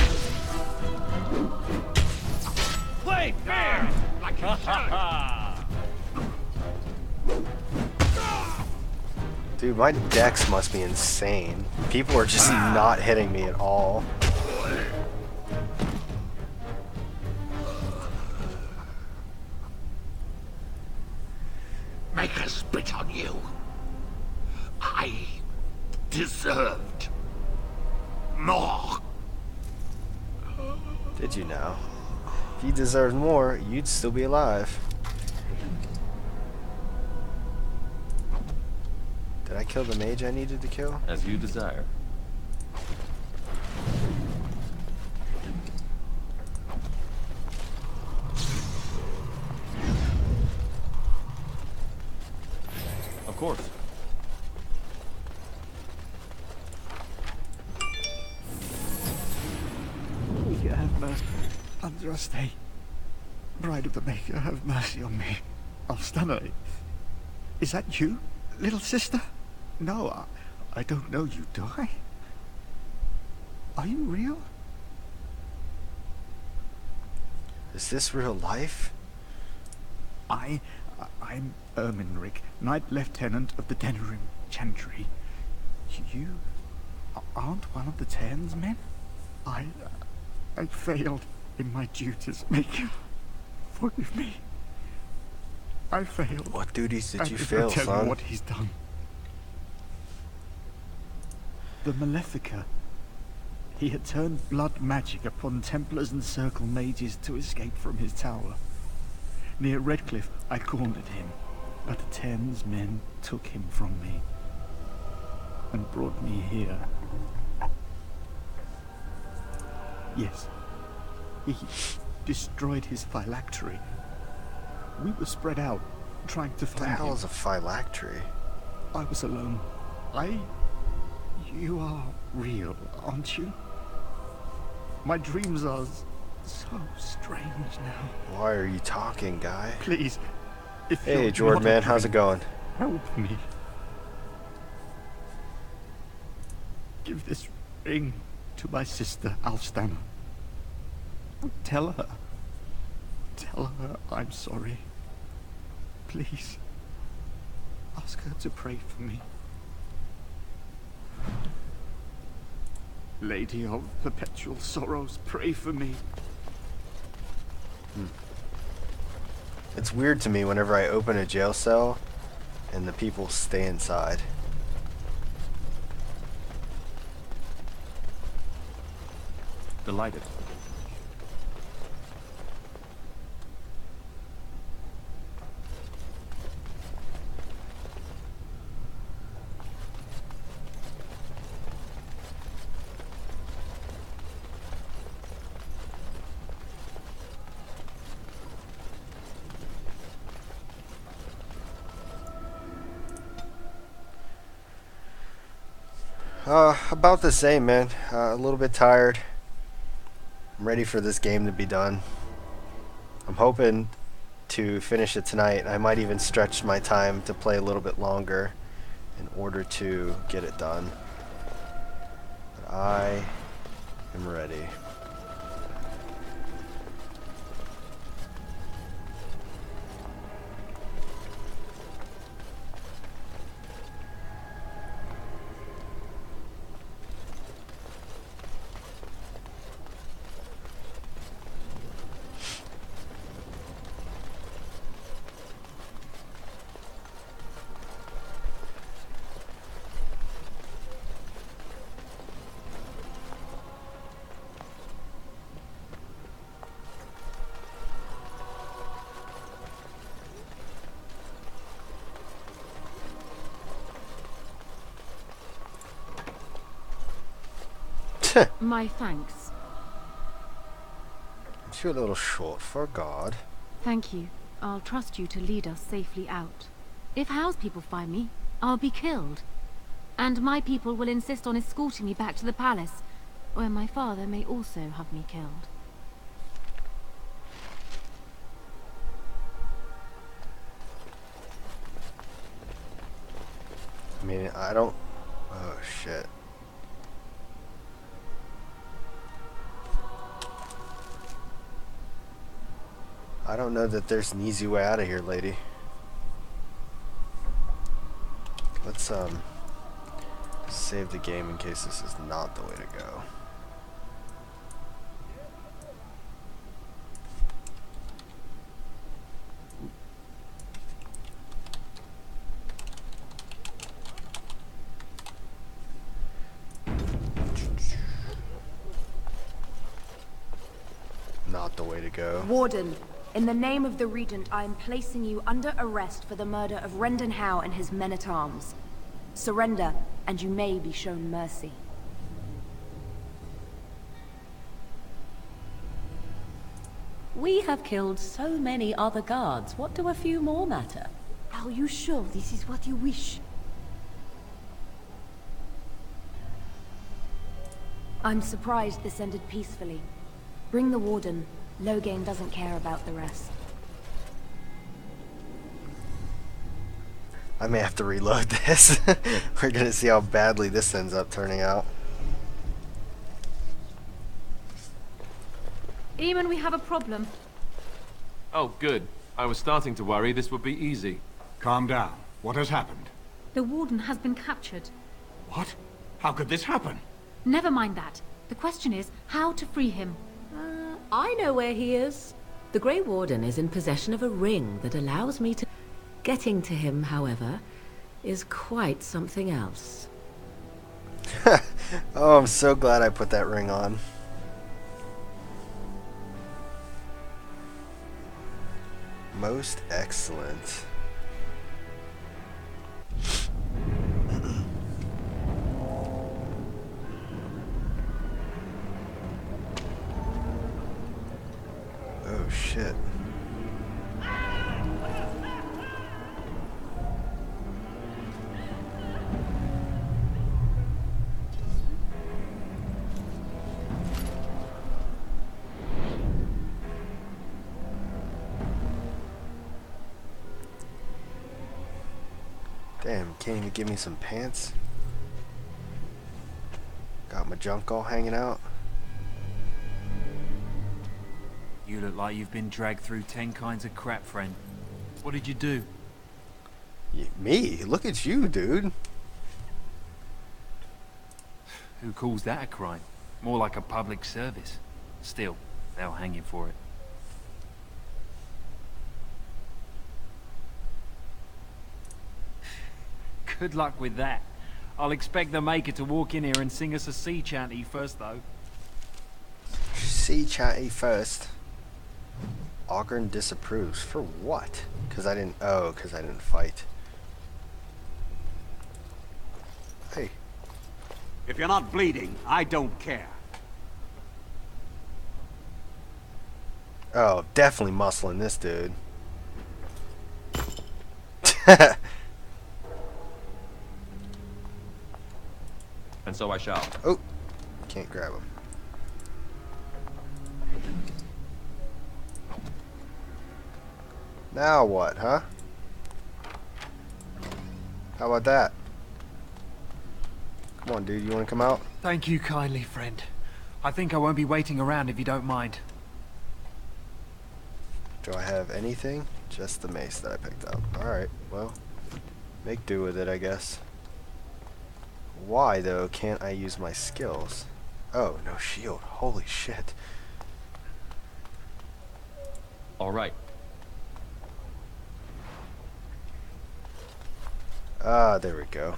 Play fair! Like a Dude, my dex must be insane. People are just not hitting me at all. Make us spit on you. I deserved more. Did you know? If you deserved more, you'd still be alive. Did I kill the mage I needed to kill? As you desire. Of course. Maker, have mercy. Andraste, Bride of the Maker, have mercy on me. Alstana, is that you, little sister? No, I don't know you, do I? Are you real? Is this real life? I'm Erminric, Knight Lieutenant of the Denerim Chantry. You aren't one of the Tern's men? I failed in my duties. Maker, forgive me. I failed. What duties did you And fail, I'll tell son? you what he's done. The Malefica. He had turned blood magic upon Templars and Circle mages to escape from his tower. Near Redcliffe, I cornered him, but the Tern's men took him from me and brought me here. Yes, he destroyed his phylactery. We were spread out, trying to find him. What the hell is a phylactery? I was alone. You are real, aren't you? My dreams are so strange now. Why are you talking, guy? Please, if Hey, you're Jordan, not a man, how's it dream, going? help me. Give this ring to my sister, Alstana. Tell her I'm sorry. Please, ask her to pray for me. Lady of Perpetual Sorrows, pray for me. It's weird to me whenever I open a jail cell and the people stay inside. Delighted. About the same, man. A little bit tired. I'm ready for this game to be done. I'm hoping to finish it tonight. I might even stretch my time to play a little bit longer in order to get it done. But I am ready. My thanks. You're a little short for a god. Thank you. I'll trust you to lead us safely out. If Howe's people find me, I'll be killed. And my people will insist on escorting me back to the palace, where my father may also have me killed. I mean, I don't... Oh, shit. I don't know that there's an easy way out of here, lady. Let's, save the game in case this is not the way to go. Not the way to go. Warden, in the name of the Regent, I am placing you under arrest for the murder of Rendon Howe and his men-at-arms. Surrender, and you may be shown mercy. We have killed so many other guards. What do a few more matter? Are you sure this is what you wish? I'm surprised this ended peacefully. Bring the Warden. Loghain doesn't care about the rest. I may have to reload this. We're gonna see how badly this ends up turning out. Eamon, we have a problem. Oh, good. I was starting to worry this would be easy. Calm down. What has happened? The Warden has been captured. What? How could this happen? Never mind that. The question is how to free him. I know where he is. The Grey Warden is in possession of a ring that allows me to... Getting to him, however, is quite something else. Oh, I'm so glad I put that ring on. Most excellent. Oh shit. Damn, can't even give me some pants. Got my junk all hanging out. You look like you've been dragged through 10 kinds of crap, friend. What did you do? Me? Look at you, dude. Who calls that a crime? More like a public service. Still, they'll hang you for it. Good luck with that. I'll expect the Maker to walk in here and sing us a sea chanty first, though. Sea chanty first. Ogren disapproves. For what? Because I didn't... Oh, because I didn't fight. Hey. If you're not bleeding, I don't care. Oh, definitely muscling this dude. And so I shall. Oh, can't grab him. Now what, huh? How about that? Come on, dude, you want to come out? Thank you kindly, friend. I think I won't be waiting around if you don't mind. Do I have anything? Just the mace that I picked up. Alright, well, make do with it, I guess. Why, though, can't I use my skills? Oh, no shield. Holy shit. Alright. Ah, there we go.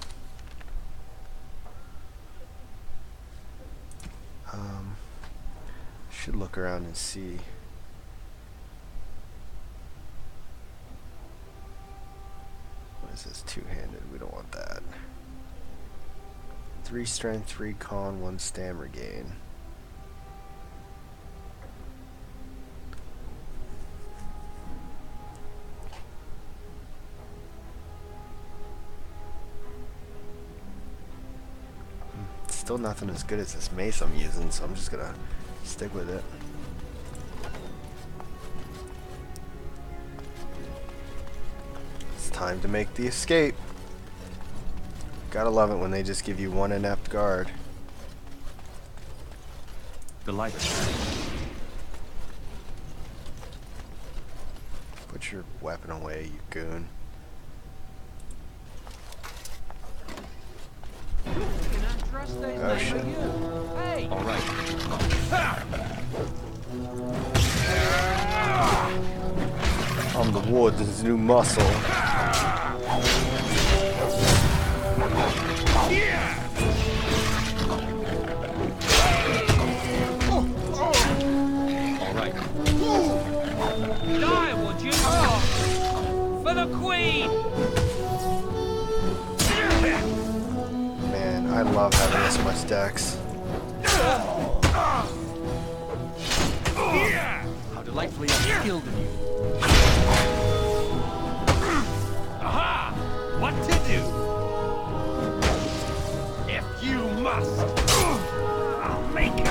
Should look around and see. What is this? Two-handed. We don't want that. 3 strength, 3 con, 1 stamina gain. Still nothing as good as this mace I'm using, so I'm just gonna stick with it. It's time to make the escape. Gotta love it when they just give you one inept guard. Delighted. Put your weapon away, you goon. Oh shit. Alright. I'm the warden's new muscle. Alright. Die, would you? For the Queen! Man, I love having this much dex. How delightfully skilled of you. Aha! What to do? If you must, I'll make it.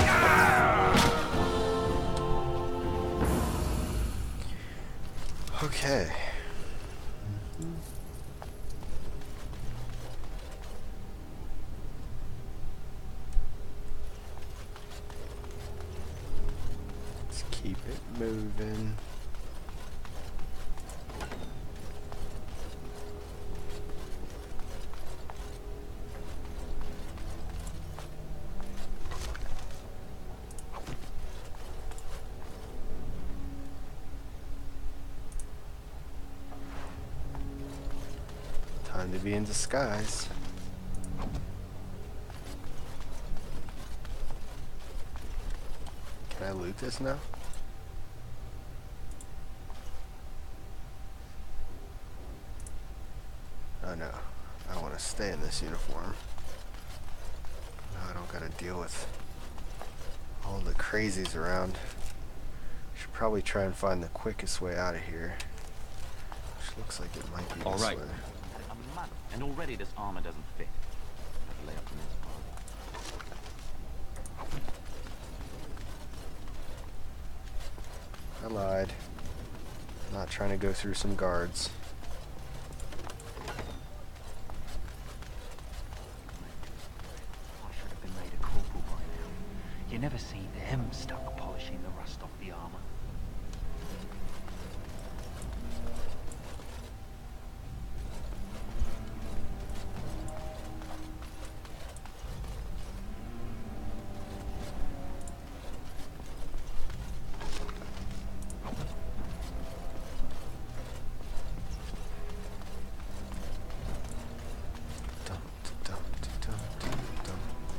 Okay. Let's keep it moving. Time to be in disguise. Can I loot this now? Oh no, I want to stay in this uniform. Now I don't gotta deal with all the crazies around. Should probably try and find the quickest way out of here. Which looks like it might be this way. A month, and already this armor doesn't fit. I'd lay up the next part. I lied. I'm not trying to go through some guards. I should have been made a corporal by now. You never see them stuck polishing the rust off the armor.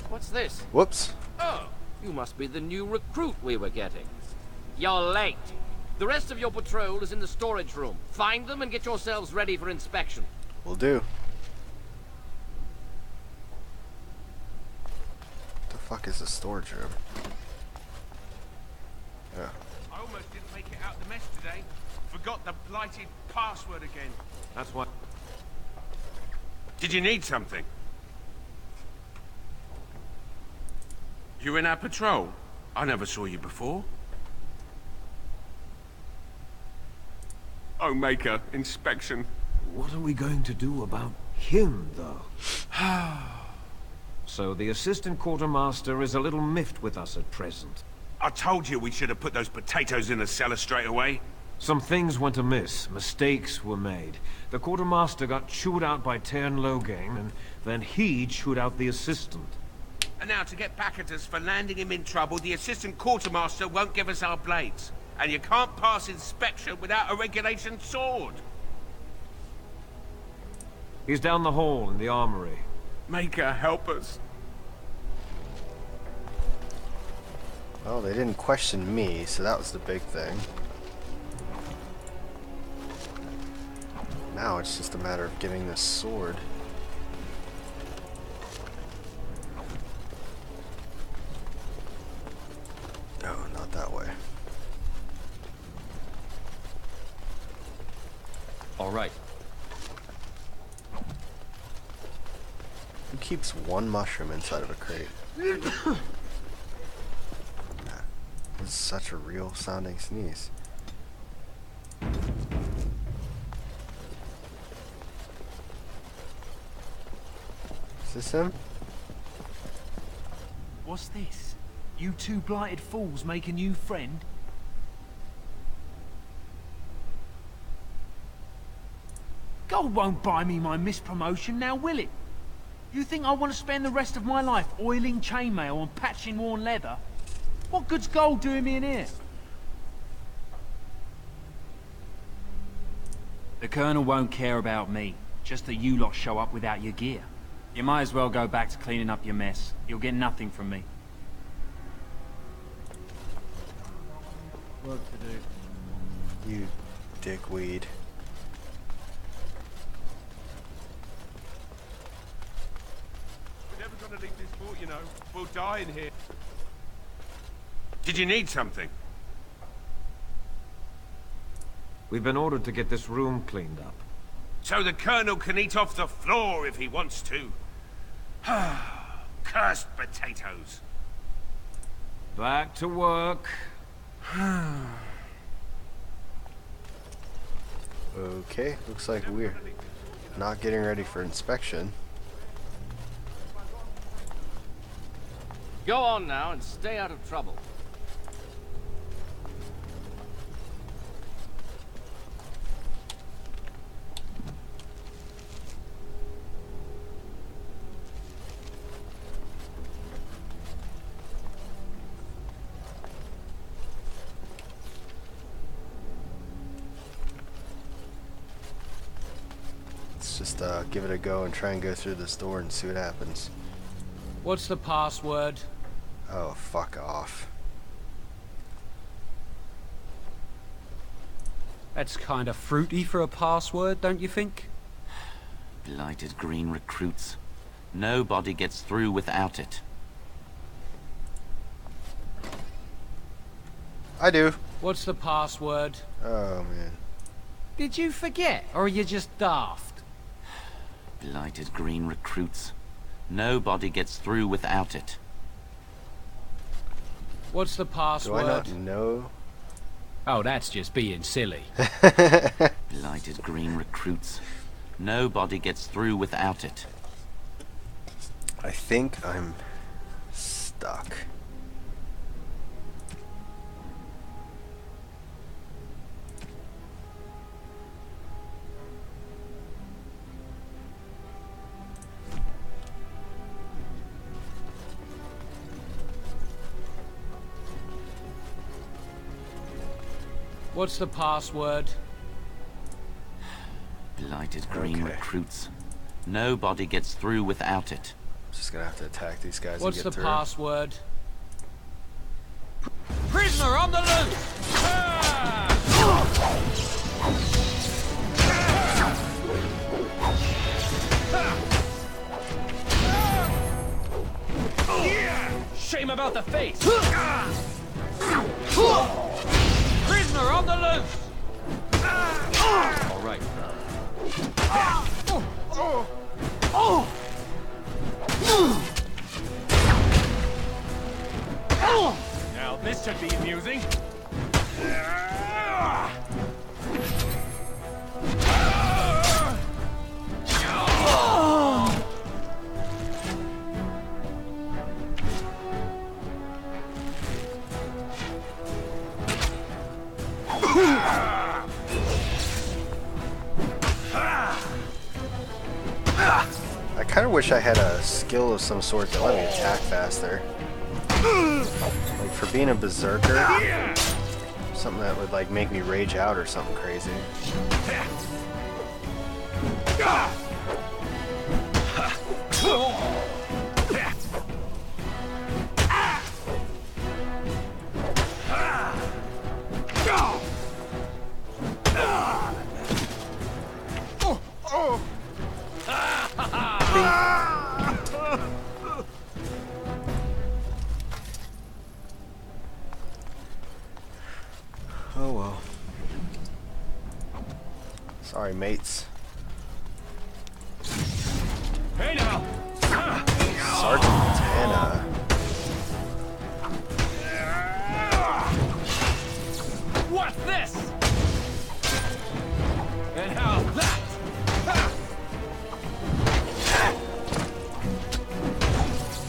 What's this? Whoops. Oh, you must be the new recruit we were getting. You're late. The rest of your patrol is in the storage room. Find them and get yourselves ready for inspection. Will do. The fuck is the storage room? Yeah. I almost didn't make it out the mess today. Forgot the blighted password again. That's why. Did you need something? You're in our patrol? I never saw you before. Oh, Maker, inspection. What are we going to do about him, though? So the assistant quartermaster is a little miffed with us at present. I told you we should have put those potatoes in the cellar straight away. Some things went amiss. Mistakes were made. The quartermaster got chewed out by Teyrn Loghain, and then he chewed out the assistant. And now to get back at us for landing him in trouble, the assistant quartermaster won't give us our blades. And you can't pass inspection without a regulation sword. He's down the hall in the armory. Maker, help us. Well, they didn't question me, so that was the big thing. Now it's just a matter of getting this sword. Oh, not that way. All right. Who keeps one mushroom inside of a crate? This is such a real sounding sneeze. Is this him? What's this? You two blighted fools make a new friend? Gold won't buy me my mispromotion now, will it? You think I want to spend the rest of my life oiling chainmail and patching worn leather? What good's gold doing me in here? The Colonel won't care about me, just that you lot show up without your gear. You might as well go back to cleaning up your mess. You'll get nothing from me. Work to do. You dickweed. We're never gonna leave this fort, you know. We'll die in here. Did you need something? We've been ordered to get this room cleaned up. So the Colonel can eat off the floor if he wants to. Cursed potatoes. Back to work. Okay, looks like we're not getting ready for inspection. Go on now and stay out of trouble. Let's just give it a go and try and go through this door and see what happens. What's the password? Oh, fuck off. That's kind of fruity for a password, don't you think? Blighted green recruits. Nobody gets through without it. I do. What's the password? Oh, man. Did you forget, or are you just daft? Blighted green recruits. Nobody gets through without it. What's the password? Do I not know? Oh, that's just being silly. Blighted green recruits. Nobody gets through without it. I think I'm stuck. What's the password? Blighted green recruits. Nobody gets through without it. Just gonna have to attack these guys. What's and the get through. password? Prisoner on the loose! Shame about the face! Prisoner on the loose! All right. I kind of wish I had a skill of some sort that let me attack faster. Like for being a berserker, something that would like make me rage out or something crazy. Oh well. Sorry, mates. Hey now! Sergeant Tana. What's this? And how that?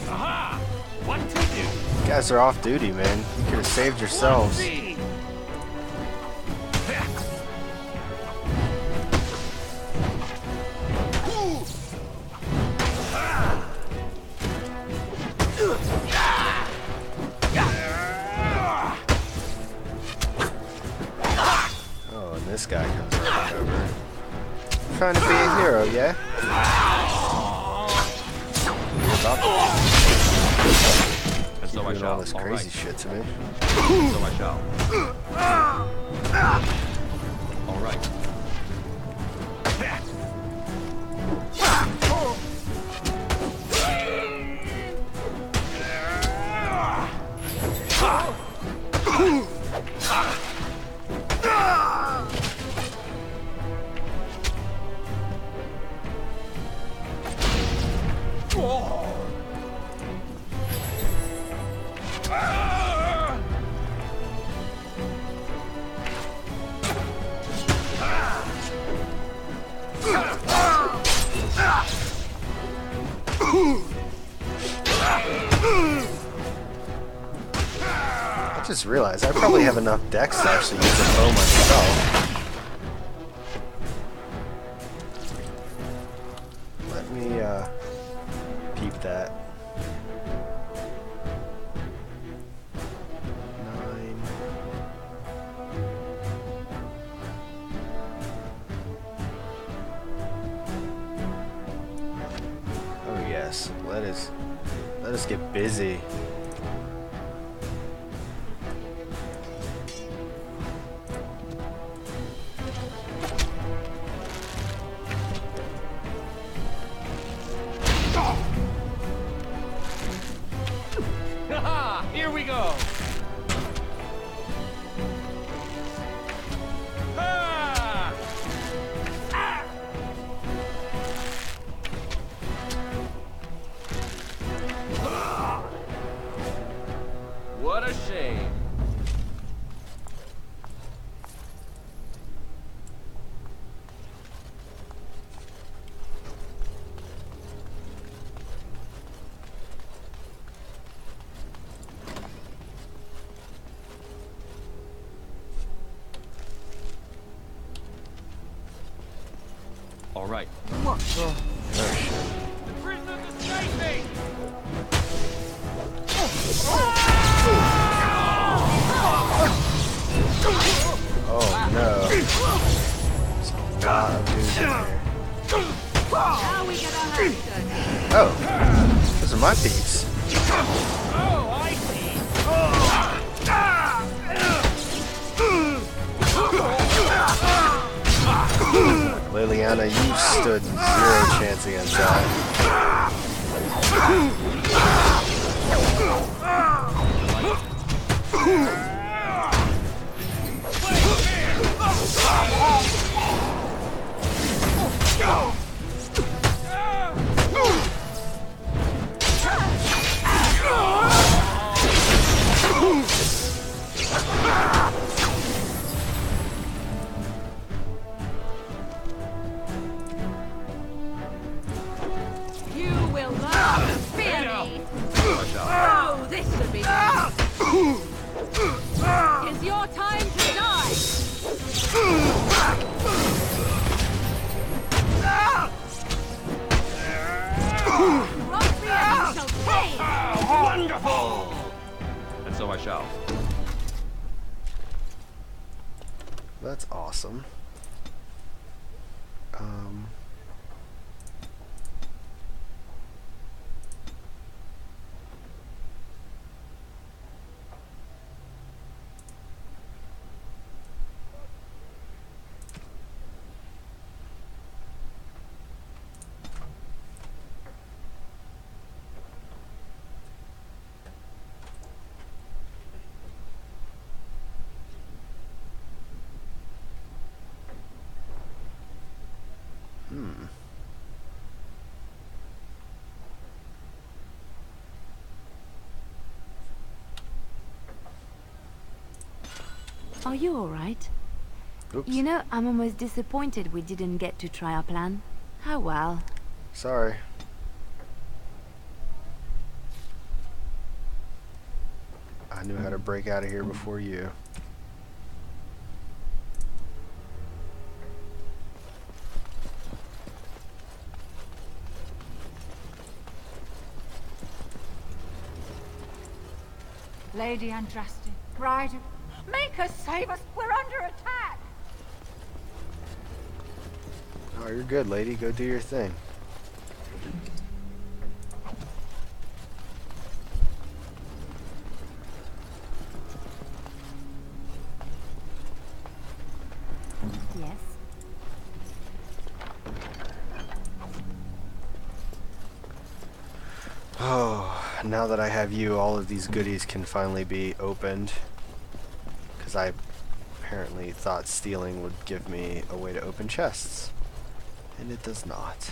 Aha! What to do? You guys are off duty, man. You could have saved yourselves. Oh, and this guy comes right over. Trying to be a hero, yeah? And so I Doing shall. all this All crazy right. shit to me. So I shall. All right. I just realized I probably have enough decks to actually use a bow myself. Let me peep that. 9. Oh yes, let us get busy. Haha! Here we go! Ah! What a shame. All right. What the? The prisoners escaping! Oh no. There's a lot of dudes in here. Oh, those are my peeps. Oh, I see. Liliana, you stood 0 chance against that. You will learn to fear me. Oh, this should be nice. That's awesome. Are you alright? Oops. You know, I'm almost disappointed we didn't get to try our plan. Oh well. Sorry. I knew how to break out of here before you. Lady Andraste, Bride of... Make us save us! We're under attack! Oh, you're good, lady. Go do your thing. Yes. Oh, now that I have you, all of these goodies can finally be opened. Because I apparently thought stealing would give me a way to open chests. And it does not.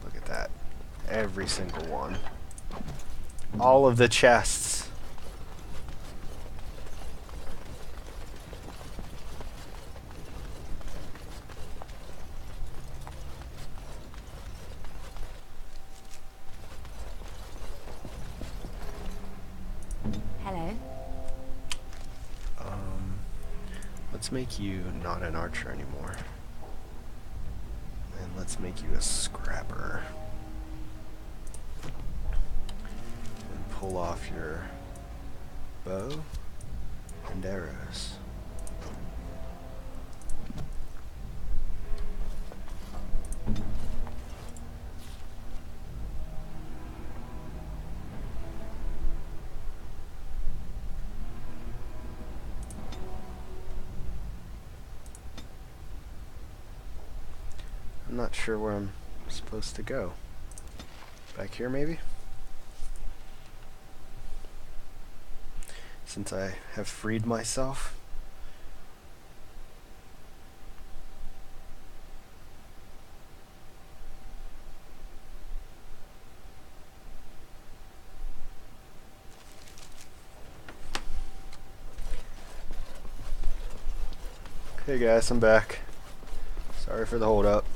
Look at that. Every single one. All of the chests. Hello. Let's make you not an archer anymore. And let's make you a scrapper. And pull off your bow and arrows. I'm not sure where I'm supposed to go. Back here, maybe? Since I have freed myself. Hey guys, I'm back. Sorry for the hold up.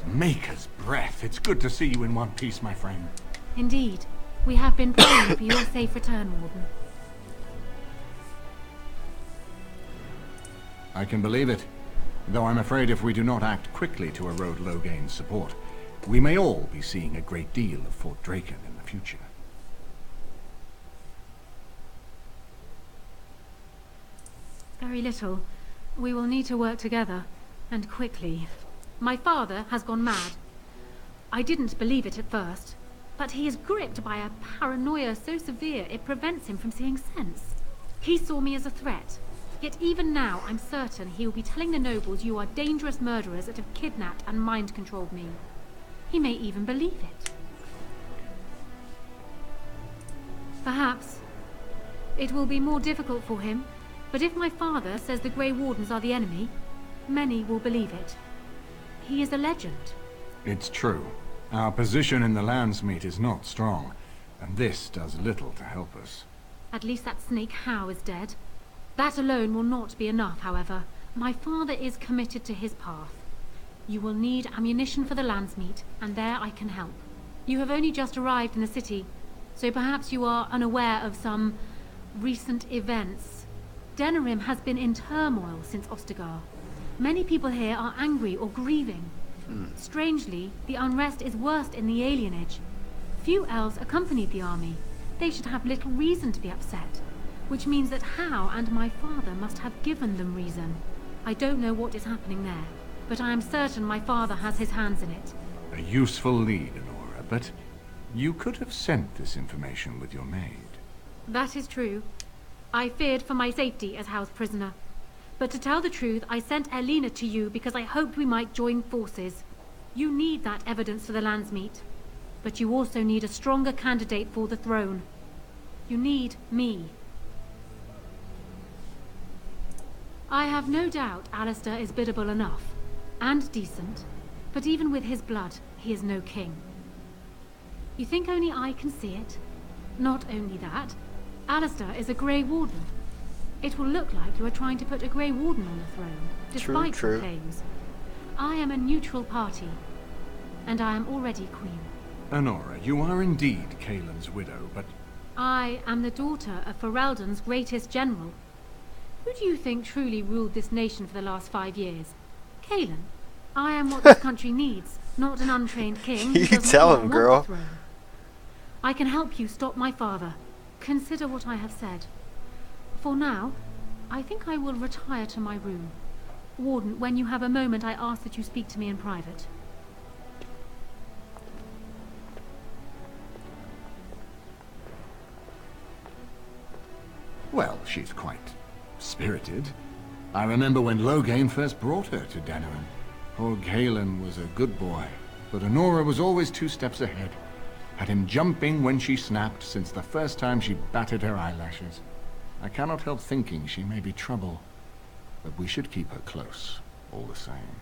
Maker's breath. It's good to see you in one piece, my friend. Indeed. We have been praying for your safe return, Warden. I can believe it. Though I'm afraid if we do not act quickly to erode Loghain's support, we may all be seeing a great deal of Fort Draken in the future. Very little. We will need to work together, and quickly. My father has gone mad. I didn't believe it at first, but he is gripped by a paranoia so severe it prevents him from seeing sense. He saw me as a threat, yet even now I'm certain he will be telling the nobles you are dangerous murderers that have kidnapped and mind-controlled me. He may even believe it. Perhaps. It will be more difficult for him, but if my father says the Grey Wardens are the enemy, many will believe it. He is a legend. It's true. Our position in the Landsmeet is not strong, and this does little to help us. At least that snake Howe is dead. That alone will not be enough, however. My father is committed to his path. You will need ammunition for the Landsmeet, and there I can help. You have only just arrived in the city, so perhaps you are unaware of some Recent events. Denerim has been in turmoil since Ostagar. Many people here are angry or grieving. Strangely, the unrest is worst in the alienage. Few elves accompanied the army. They should have little reason to be upset, which means that Hal and my father must have given them reason. I don't know what is happening there, but I am certain my father has his hands in it. A useful lead, Anora, but you could have sent this information with your maid. That is true. I feared for my safety as Hal's prisoner. But to tell the truth, I sent Elena to you because I hoped we might join forces. You need that evidence for the Landsmeet. But you also need a stronger candidate for the throne. You need me. I have no doubt Alistair is biddable enough. And decent. But even with his blood, he is no king. You think only I can see it? Not only that, Alistair is a Grey Warden. It will look like you are trying to put a Grey Warden on the throne, despite your claims. I am a neutral party, and I am already queen. Anora, you are indeed Kaelin's widow, but... I am the daughter of Ferelden's greatest general. Who do you think truly ruled this nation for the last 5 years? Kaelin. I am what this country needs, not an untrained king. You tell him, girl. I can help you stop my father. Consider what I have said. For now, I think I will retire to my room. Warden, when you have a moment, I ask that you speak to me in private. Well, she's quite spirited. I remember when Loghain first brought her to Denerim. Poor Kaelin was a good boy, but Anora was always 2 steps ahead. Had him jumping when she snapped since the first time she batted her eyelashes. I cannot help thinking she may be trouble, but we should keep her close, all the same.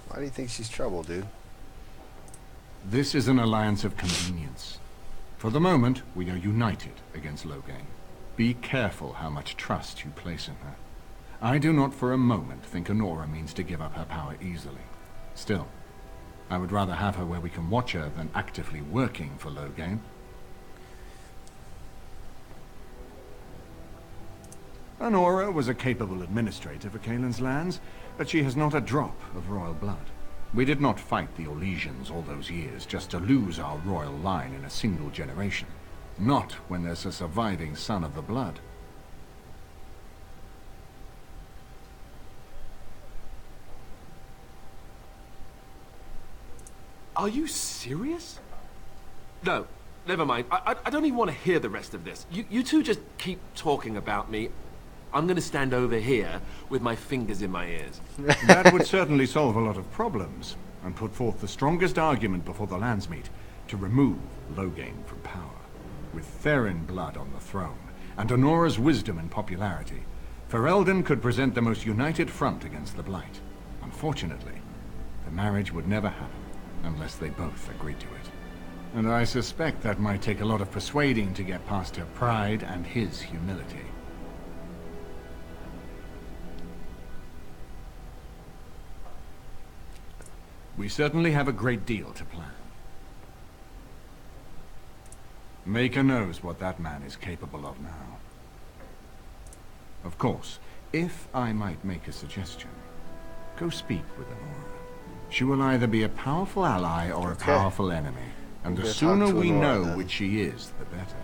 Why do you think she's trouble, dude? This is an alliance of convenience. For the moment, we are united against Loghain. Be careful how much trust you place in her. I do not for a moment think Anora means to give up her power easily. Still, I would rather have her where we can watch her than actively working for Loghain. Anora was a capable administrator for Kaelin's lands, but she has not a drop of royal blood. We did not fight the Orlesians all those years just to lose our royal line in a single generation. Not when there's a surviving son of the blood. Are you serious? No, never mind. I don't even want to hear the rest of this. You two just keep talking about me. I'm going to stand over here with my fingers in my ears. That would certainly solve a lot of problems, and put forth the strongest argument before the Landsmeet to remove Loghain from power. With Therin blood on the throne, and Anora's wisdom and popularity, Ferelden could present the most united front against the Blight. Unfortunately, the marriage would never happen unless they both agreed to it. And I suspect that might take a lot of persuading to get past her pride and his humility. We certainly have a great deal to plan. Maker knows what that man is capable of now. Of course, if I might make a suggestion, go speak with Anora. She will either be a powerful ally or a powerful enemy, and the sooner we know which she is, the better.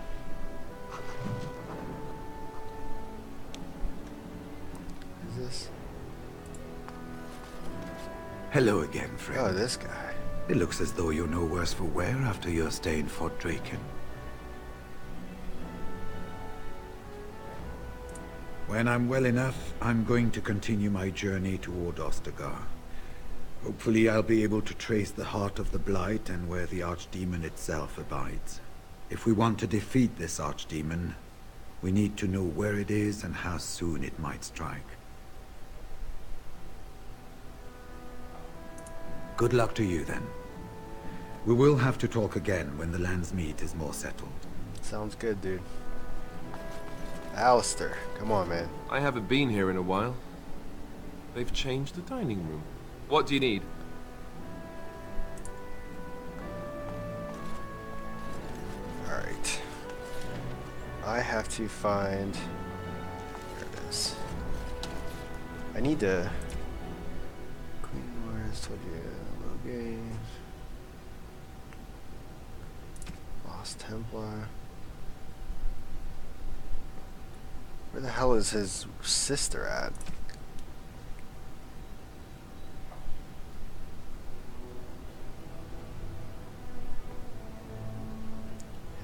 Who's this? Hello again, friend. Oh, this guy. It looks as though you're no worse for wear after your stay in Fort Draken. When I'm well enough, I'm going to continue my journey toward Ostagar. Hopefully I'll be able to trace the heart of the Blight and where the Archdemon itself abides. If we want to defeat this Archdemon, we need to know where it is and how soon it might strike. Good luck to you, then. We will have to talk again when the Landsmeet is more settled. Sounds good, dude. Alistair, come on, man. I haven't been here in a while. They've changed the dining room. What do you need? Alright. I have have to find... There it is. I need to... Queen Wars, told you, Loghain. Lost Templar. Where the hell is his sister at?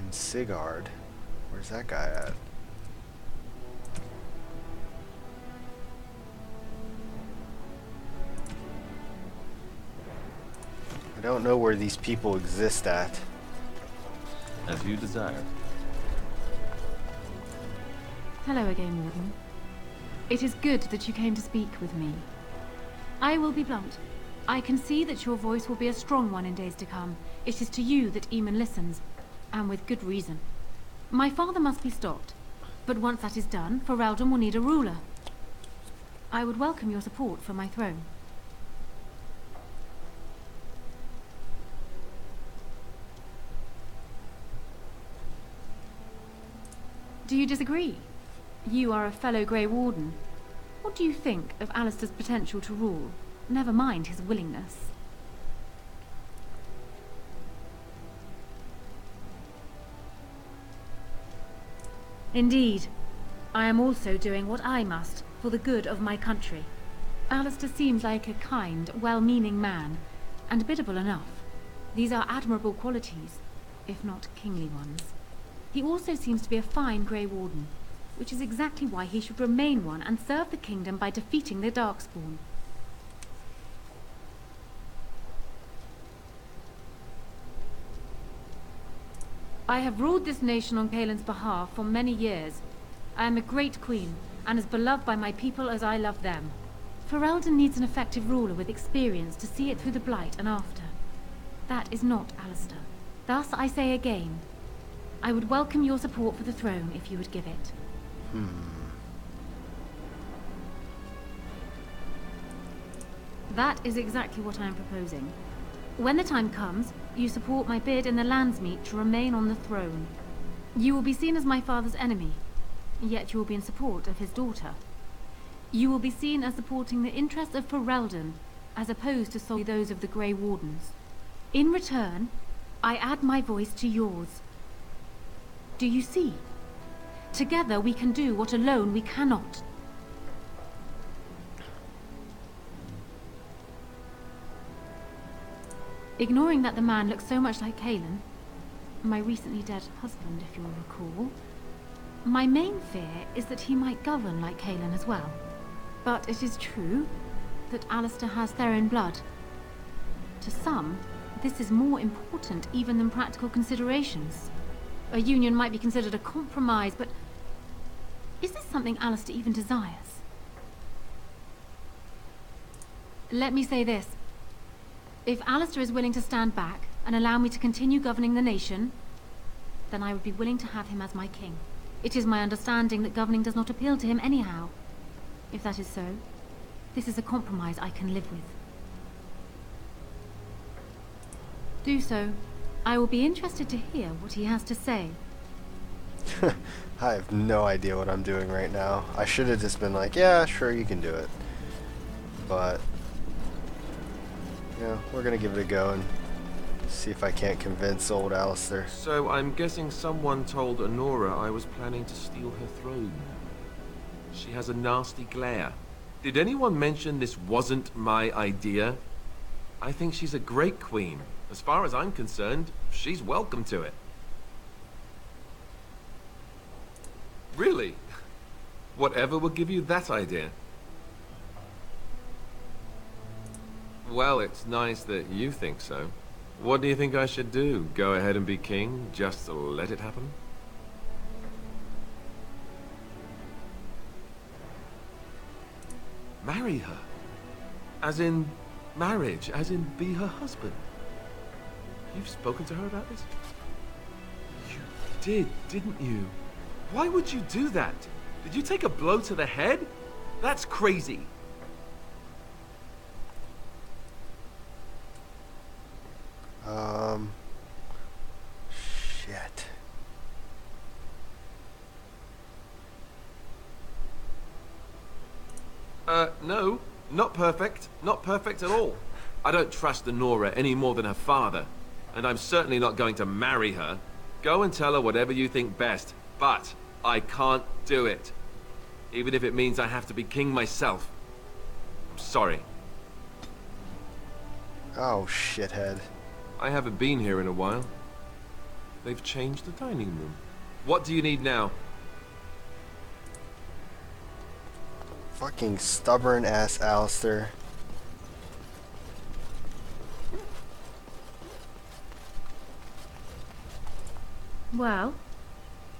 And Sigurd. Where's that guy at? I don't know where these people exist at. As you desire. Hello again, Warden. It is good that you came to speak with me. I will be blunt. I can see that your voice will be a strong one in days to come. It is to you that Eamon listens, and with good reason. My father must be stopped, but once that is done, Ferelden will need a ruler. I would welcome your support for my throne. Do you disagree? You are a fellow Grey Warden. What do you think of Alistair's potential to rule? Never mind his willingness. Indeed. I am also doing what I must for the good of my country. Alistair seems like a kind, well-meaning man, and biddable enough. These are admirable qualities, if not kingly ones. He also seems to be a fine Grey Warden, which is exactly why he should remain one and serve the kingdom by defeating the Darkspawn. I have ruled this nation on Caelan's behalf for many years. I am a great queen, and as beloved by my people as I love them. Ferelden needs an effective ruler with experience to see it through the Blight and after. That is not Alistair. Thus I say again, I would welcome your support for the throne if you would give it. That is exactly what I am proposing. When the time comes, you support my bid in the Landsmeet to remain on the throne. You will be seen as my father's enemy, yet you will be in support of his daughter. You will be seen as supporting the interests of Ferelden, as opposed to solely those of the Grey Wardens. In return, I add my voice to yours. Do you see? Together we can do what alone we cannot. Ignoring that the man looks so much like Caelan, my recently dead husband, if you'll recall, my main fear is that he might govern like Caelan as well. But it is true that Alistair has Therin blood. To some, this is more important even than practical considerations. A union might be considered a compromise, but is this something Alistair even desires? Let me say this. If Alistair is willing to stand back and allow me to continue governing the nation, then I would be willing to have him as my king. It is my understanding that governing does not appeal to him anyhow. If that is so, this is a compromise I can live with. Do so. I will be interested to hear what he has to say. I have no idea what I'm doing right now. I should have just been like, yeah, sure, you can do it. But, yeah, we're gonna give it a go and see if I can't convince old Alistair. So I'm guessing someone told Honora I was planning to steal her throne. She has a nasty glare. Did anyone mention this wasn't my idea? I think she's a great queen. As far as I'm concerned, she's welcome to it. Really? Whatever will give you that idea? Well, it's nice that you think so. What do you think I should do? Go ahead and be king, just to let it happen? Marry her? As in marriage? As in be her husband? You've spoken to her about this? You did, didn't you? Why would you do that? Did you take a blow to the head? That's crazy. Shit. No. Not perfect. Not perfect at all. I don't trust Nora any more than her father. And I'm certainly not going to marry her. Go and tell her whatever you think best. But I can't do it. Even if it means I have to be king myself. I'm sorry. Oh, shithead. I haven't been here in a while. They've changed the dining room. What do you need now? Fucking stubborn ass Alistair. Well,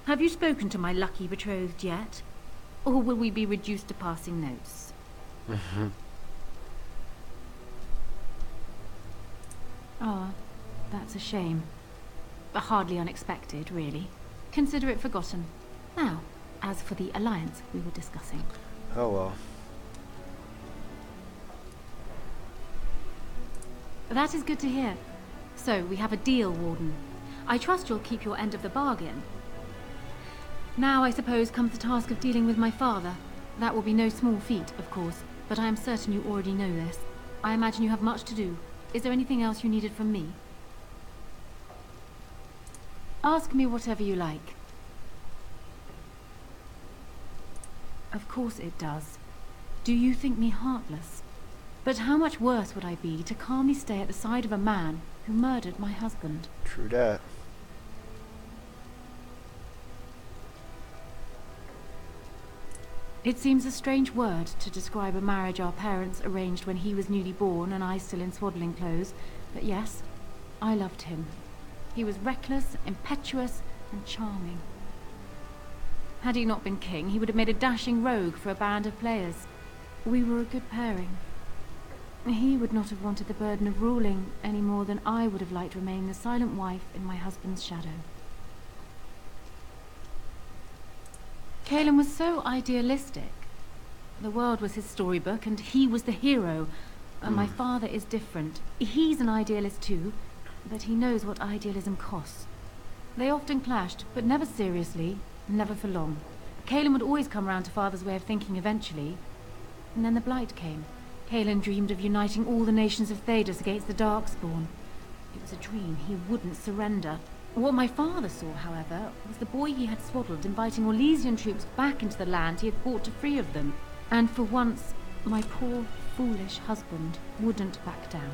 have you spoken to my lucky betrothed yet? Or will we be reduced to passing notes? Ah, that's a shame. But hardly unexpected, really. Consider it forgotten. Now, as for the alliance we were discussing. Oh well. That is good to hear. So, we have a deal, Warden. I trust you'll keep your end of the bargain. Now, I suppose, comes the task of dealing with my father. That will be no small feat, of course, but I am certain you already know this. I imagine you have much to do. Is there anything else you needed from me? Ask me whatever you like. Of course it does. Do you think me heartless? But how much worse would I be to calmly stay at the side of a man who murdered my husband? True that. It seems a strange word to describe a marriage our parents arranged when he was newly born and I still in swaddling clothes, but yes, I loved him. He was reckless, impetuous, and charming. Had he not been king, he would have made a dashing rogue for a band of players. We were a good pairing. He would not have wanted the burden of ruling any more than I would have liked to remain the silent wife in my husband's shadow. Cailan was so idealistic. The world was his storybook, and he was the hero. And my father is different. He's an idealist too, but he knows what idealism costs. They often clashed, but never seriously, never for long. Cailan would always come round to Father's way of thinking eventually. And then the Blight came. Cailan dreamed of uniting all the nations of Thedas against the Darkspawn. It was a dream he wouldn't surrender. What my father saw, however, was the boy he had swaddled inviting Orlesian troops back into the land he had fought to free of them. And for once, my poor, foolish husband wouldn't back down.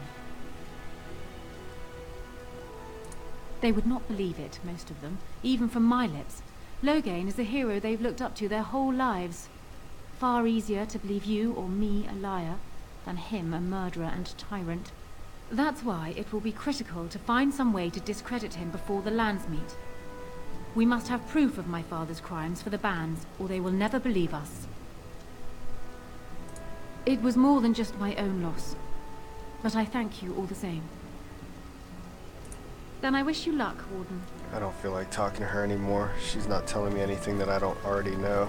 They would not believe it, most of them, even from my lips. Loghain is a hero they've looked up to their whole lives. Far easier to believe you or me a liar than him a murderer and tyrant. That's why it will be critical to find some way to discredit him before the lands meet. We must have proof of my father's crimes for the bands, or they will never believe us. It was more than just my own loss, but I thank you all the same. Then I wish you luck, Warden. I don't feel like talking to her anymore. She's not telling me anything that I don't already know.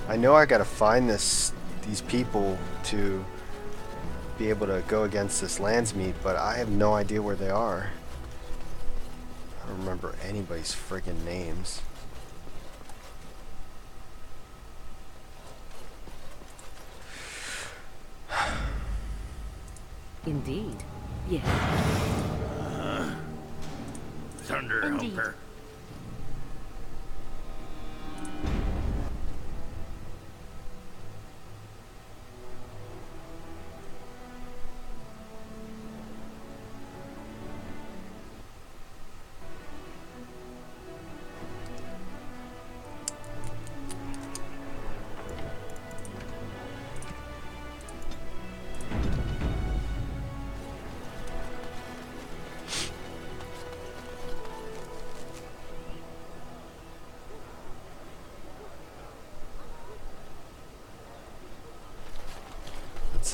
I know I gotta find these people to be able to go against this Landsmeet, but I have no idea where they are. I don't remember anybody's friggin' names. Indeed. Yes. Thunderhumper.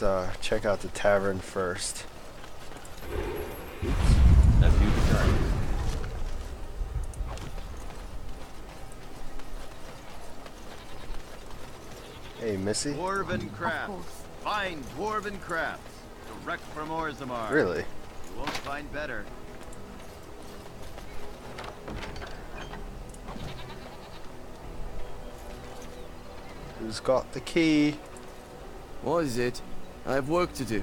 Let's check out the tavern first. As you desire. Hey, Missy. Dwarven crafts. Fine dwarven crafts. Direct from Orzammar. Really? You won't find better. Who's got the key? What is it? I have work to do.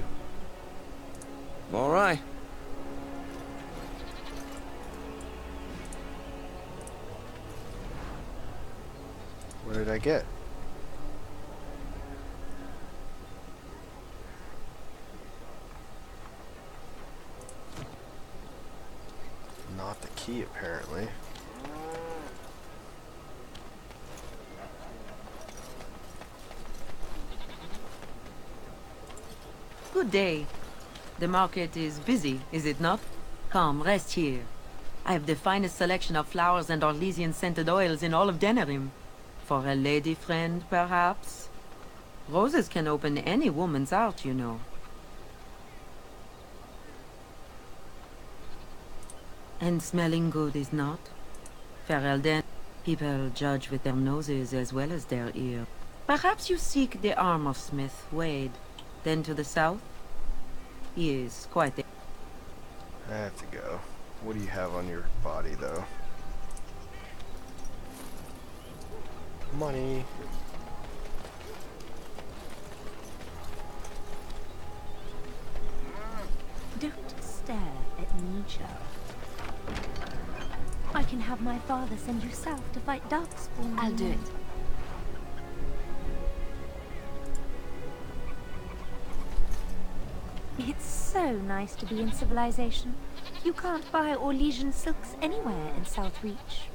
All right. What did I get? Not the key, apparently. Good day. The market is busy, is it not? Come, rest here. I have the finest selection of flowers and Orlesian-scented oils in all of Denerim. For a lady friend, perhaps? Roses can open any woman's heart, you know. And smelling good is not? Ferelden, people judge with their noses as well as their ears. Perhaps you seek the arm of Smith Wade. Then to the south? He is quite a... I have to go. What do you have on your body, though? Money. Don't stare at me, Joe. I can have my father send you south to fight Darkspawn. I'll do it. It's so nice to be in civilization. You can't buy Orlesian silks anywhere in Southreach.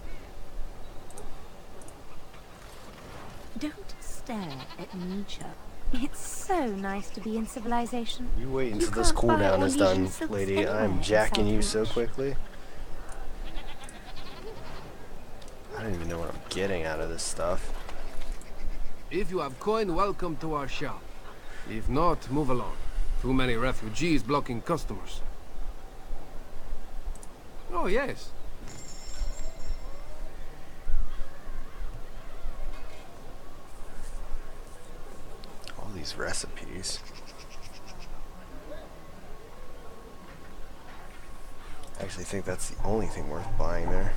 Don't stare at me, Joe. It's so nice to be in civilization. You wait until this cooldown is done, lady. I'm jacking you so quickly. I don't even know what I'm getting out of this stuff. If you have coin, welcome to our shop. If not, move along. Too many refugees blocking customers. Oh, yes. All these recipes. I actually think that's the only thing worth buying there.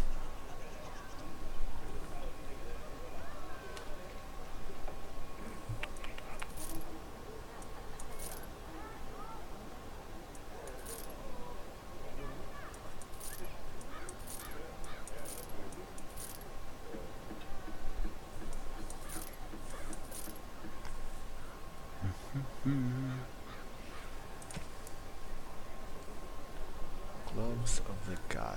Gloves of the Guile.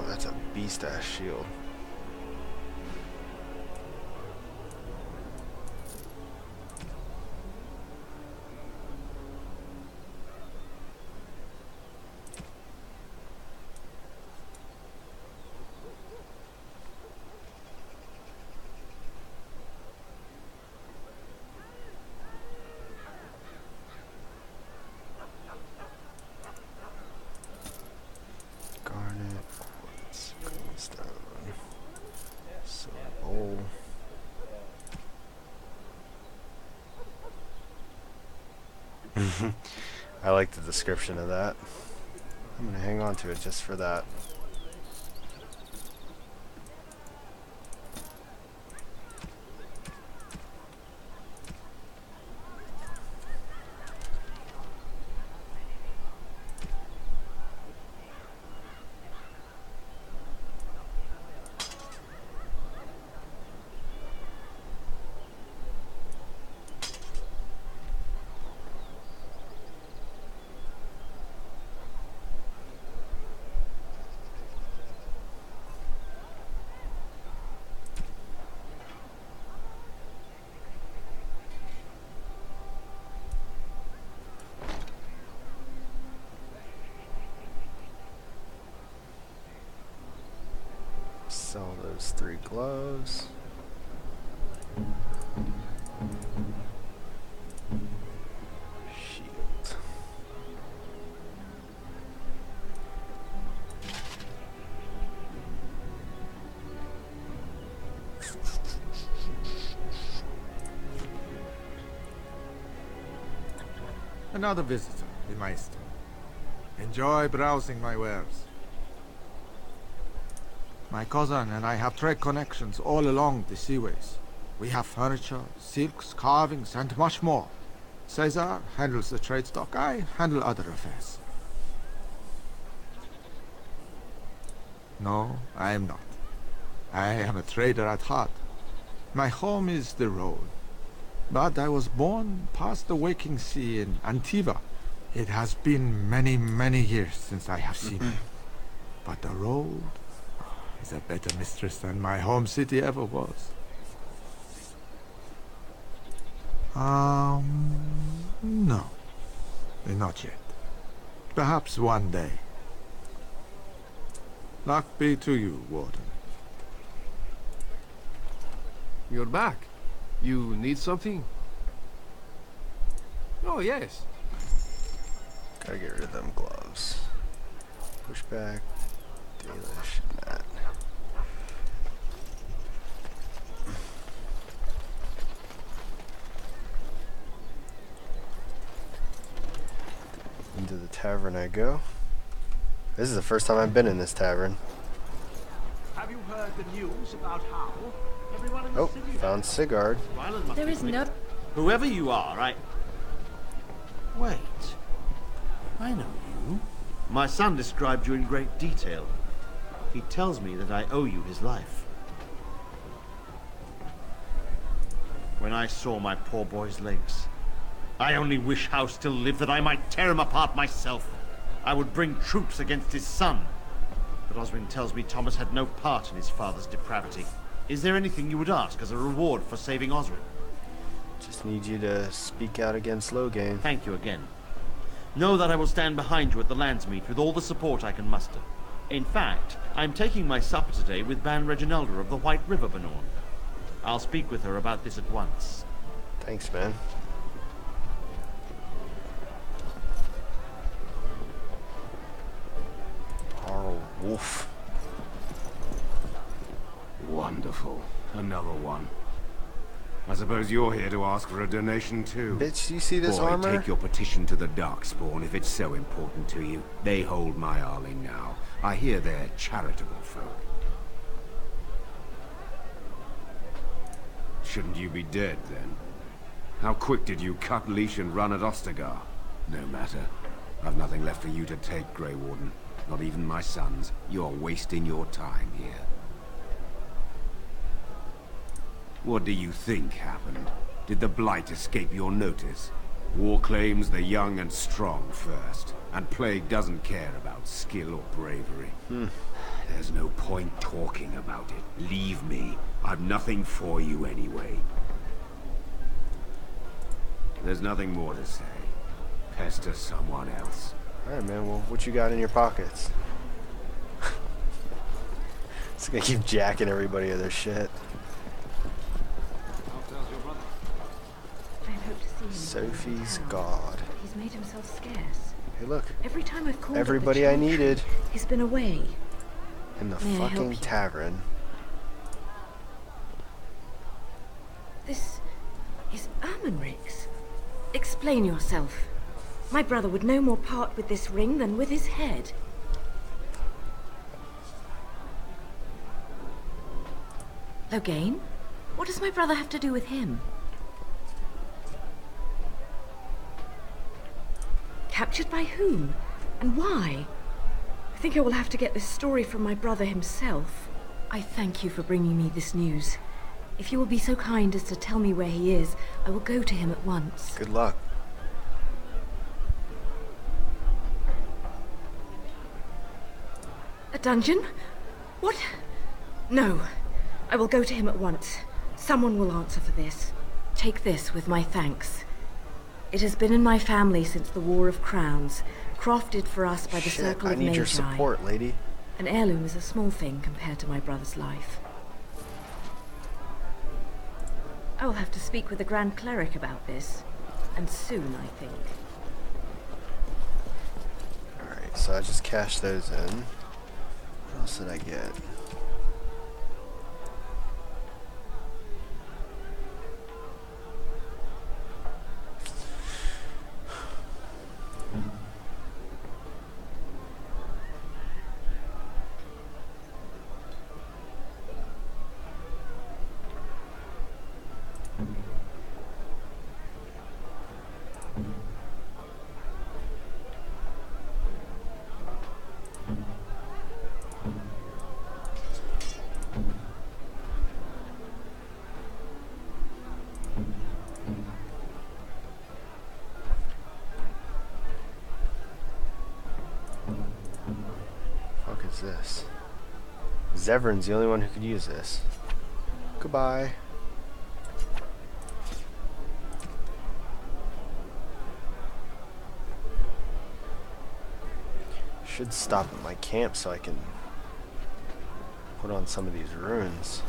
That's a beast-ass shield. I like the description of that. I'm gonna hang on to it just for that. Sell those 3 gloves. Shield. Another visitor, the Meister. Enjoy browsing my wares. My cousin and I have trade connections all along the seaways. We have furniture, silks, carvings, and much more. Caesar handles the trade stock, I handle other affairs. No, I am not. I am a trader at heart. My home is the road. But I was born past the waking sea in Antiva. It has been many, many years since I have seen it. But the road is a better mistress than my home city ever was. No. Not yet. Perhaps one day. Luck be to you, Warden. You're back. You need something? Oh, yes. Gotta get rid of them gloves. Pushback, Dalish, that. Into the tavern I go. This is the first time I've been in this tavern. Have you heard the news about how everyone in the Oh, city found Sigurd. There is no... Whoever you are, Wait. I know you. My son described you in great detail. He tells me that I owe you his life. When I saw my poor boy's legs, I only wish Howe still lived that I might tear him apart myself. I would bring troops against his son. But Oswin tells me Thomas had no part in his father's depravity. Is there anything you would ask as a reward for saving Oswin? Just need you to speak out against Loghain. Thank you again. Know that I will stand behind you at the Landsmeet with all the support I can muster. In fact, I'm taking my supper today with Ban Reginalda of the White River Benorn. I'll speak with her about this at once. Thanks, man. Harl Wolf. Wonderful. Another one. I suppose you're here to ask for a donation too. Bitch, do you see this Boy, armor? Take your petition to the Darkspawn if it's so important to you. They hold my Arling now. I hear they're charitable folk. Shouldn't you be dead, then? How quick did you cut leash and run at Ostagar? No matter. I've nothing left for you to take, Grey Warden. Not even my sons. You're wasting your time here. What do you think happened? Did the Blight escape your notice? War claims the young and strong first, and Plague doesn't care about skill or bravery. There's no point talking about it. Leave me. I've nothing for you anyway. There's nothing more to say. Pester someone else. Alright, man, well, what you got in your pockets? It's gonna keep jacking everybody of their shit. I hope to see him. Sophie's God. He's made himself scarce. Hey, look. Every time I've called everybody I needed. He's been away. In the May I help fucking you? tavern. This is Ermenric's. Explain yourself. My brother would no more part with this ring than with his head. Loghain? What does my brother have to do with him? Captured by whom? And why? I think I will have to get this story from my brother himself. I thank you for bringing me this news. If you will be so kind as to tell me where he is, I will go to him at once. Good luck. A dungeon? What? No. I will go to him at once. Someone will answer for this. Take this with my thanks. It has been in my family since the War of Crowns, crafted for us by the Circle of Magi. I need your support, lady. An heirloom is a small thing compared to my brother's life. I will have to speak with the Grand Cleric about this. And soon, I think. Alright, so I just cashed those in. What else did I get? This? Zevran's the only one who could use this. Goodbye. Should stop at my camp so I can put on some of these runes.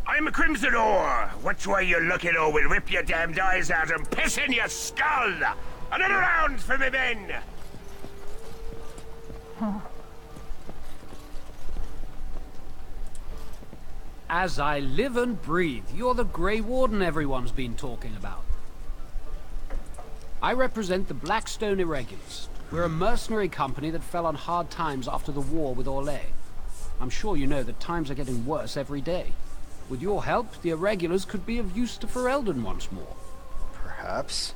I'm a Crimson Ore. Which way you looking, or we'll rip your damned eyes out and piss in your skull. Another round for me men. As I live and breathe, you're the Grey Warden everyone's been talking about. I represent the Blackstone Irregulars. We're a mercenary company that fell on hard times after the war with Orlais. I'm sure you know that times are getting worse every day. With your help, the Irregulars could be of use to Ferelden once more. Perhaps.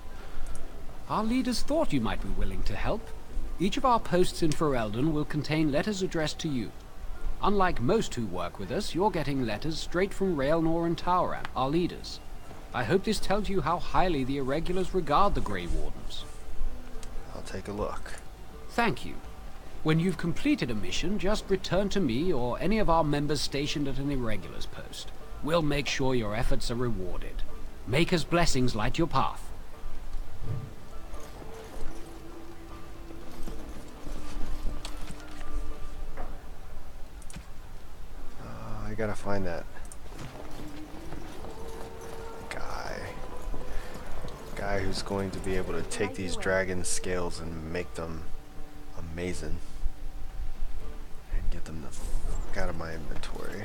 Our leaders thought you might be willing to help. Each of our posts in Ferelden will contain letters addressed to you. Unlike most who work with us, you're getting letters straight from Raelnor and Tauran, our leaders. I hope this tells you how highly the Irregulars regard the Grey Wardens. I'll take a look. Thank you. When you've completed a mission, just return to me or any of our members stationed at an Irregulars post. We'll make sure your efforts are rewarded. Maker's blessings light your path. I gotta find that guy who's going to be able to take these dragon scales and make them amazing and get them the fuck out of my inventory.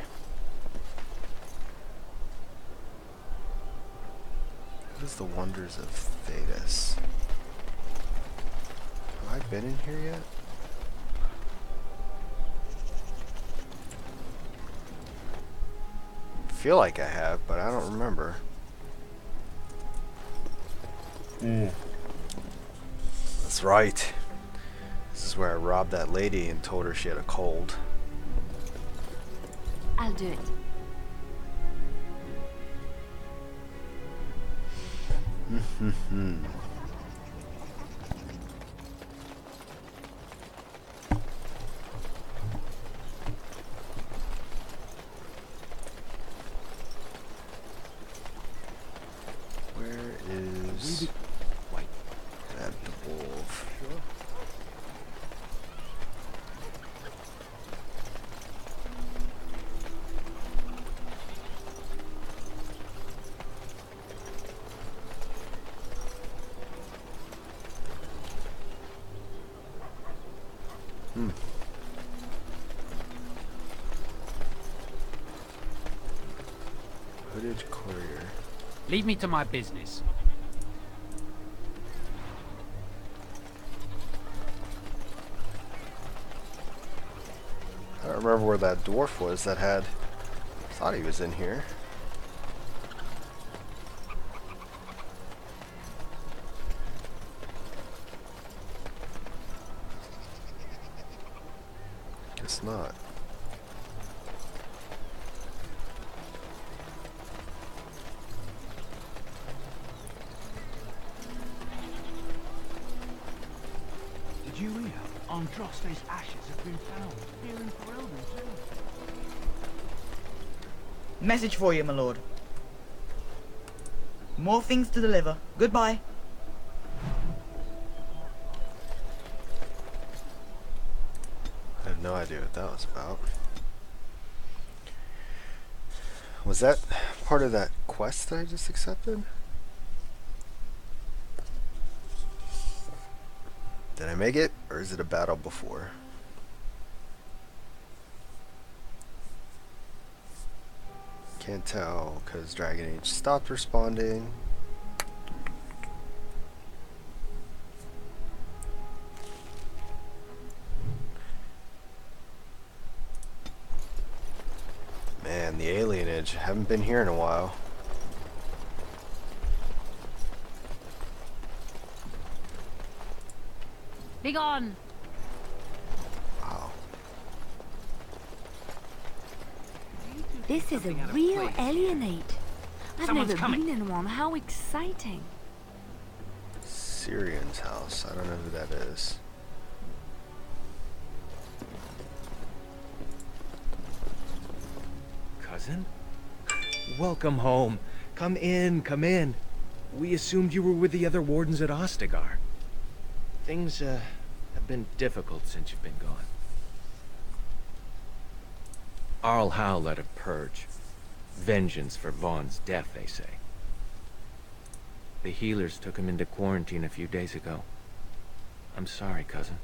What is the wonders of Thedas? Have I been in here yet? I feel like I have, but I don't remember. That's right. This is where I robbed that lady and told her she had a cold. I'll do it. Where is that wolf? Hooded courier. Lead me to my business. I don't remember where that dwarf was that had... I thought he was in here. Guess not. Did you hear? Andraste's ashes have been found here in Ferelden too. Message for you, my lord. More things to deliver. Goodbye. idea what that was about. Was that part of that quest that I just accepted? Did I make it, or is it a battle before? Can't tell, because Dragon Age stopped responding. Man, the alienage. Haven't been here in a while. Be gone! Wow. This is a real alienate. I've Someone's never coming. been in one. How exciting. Syrian's house. I don't know who that is. Cousin? Welcome home. Come in, come in. We assumed you were with the other wardens at Ostagar. Things, have been difficult since you've been gone. Arl Howe led a purge. Vengeance for Vaughn's death, they say. The healers took him into quarantine a few days ago. I'm sorry, cousin.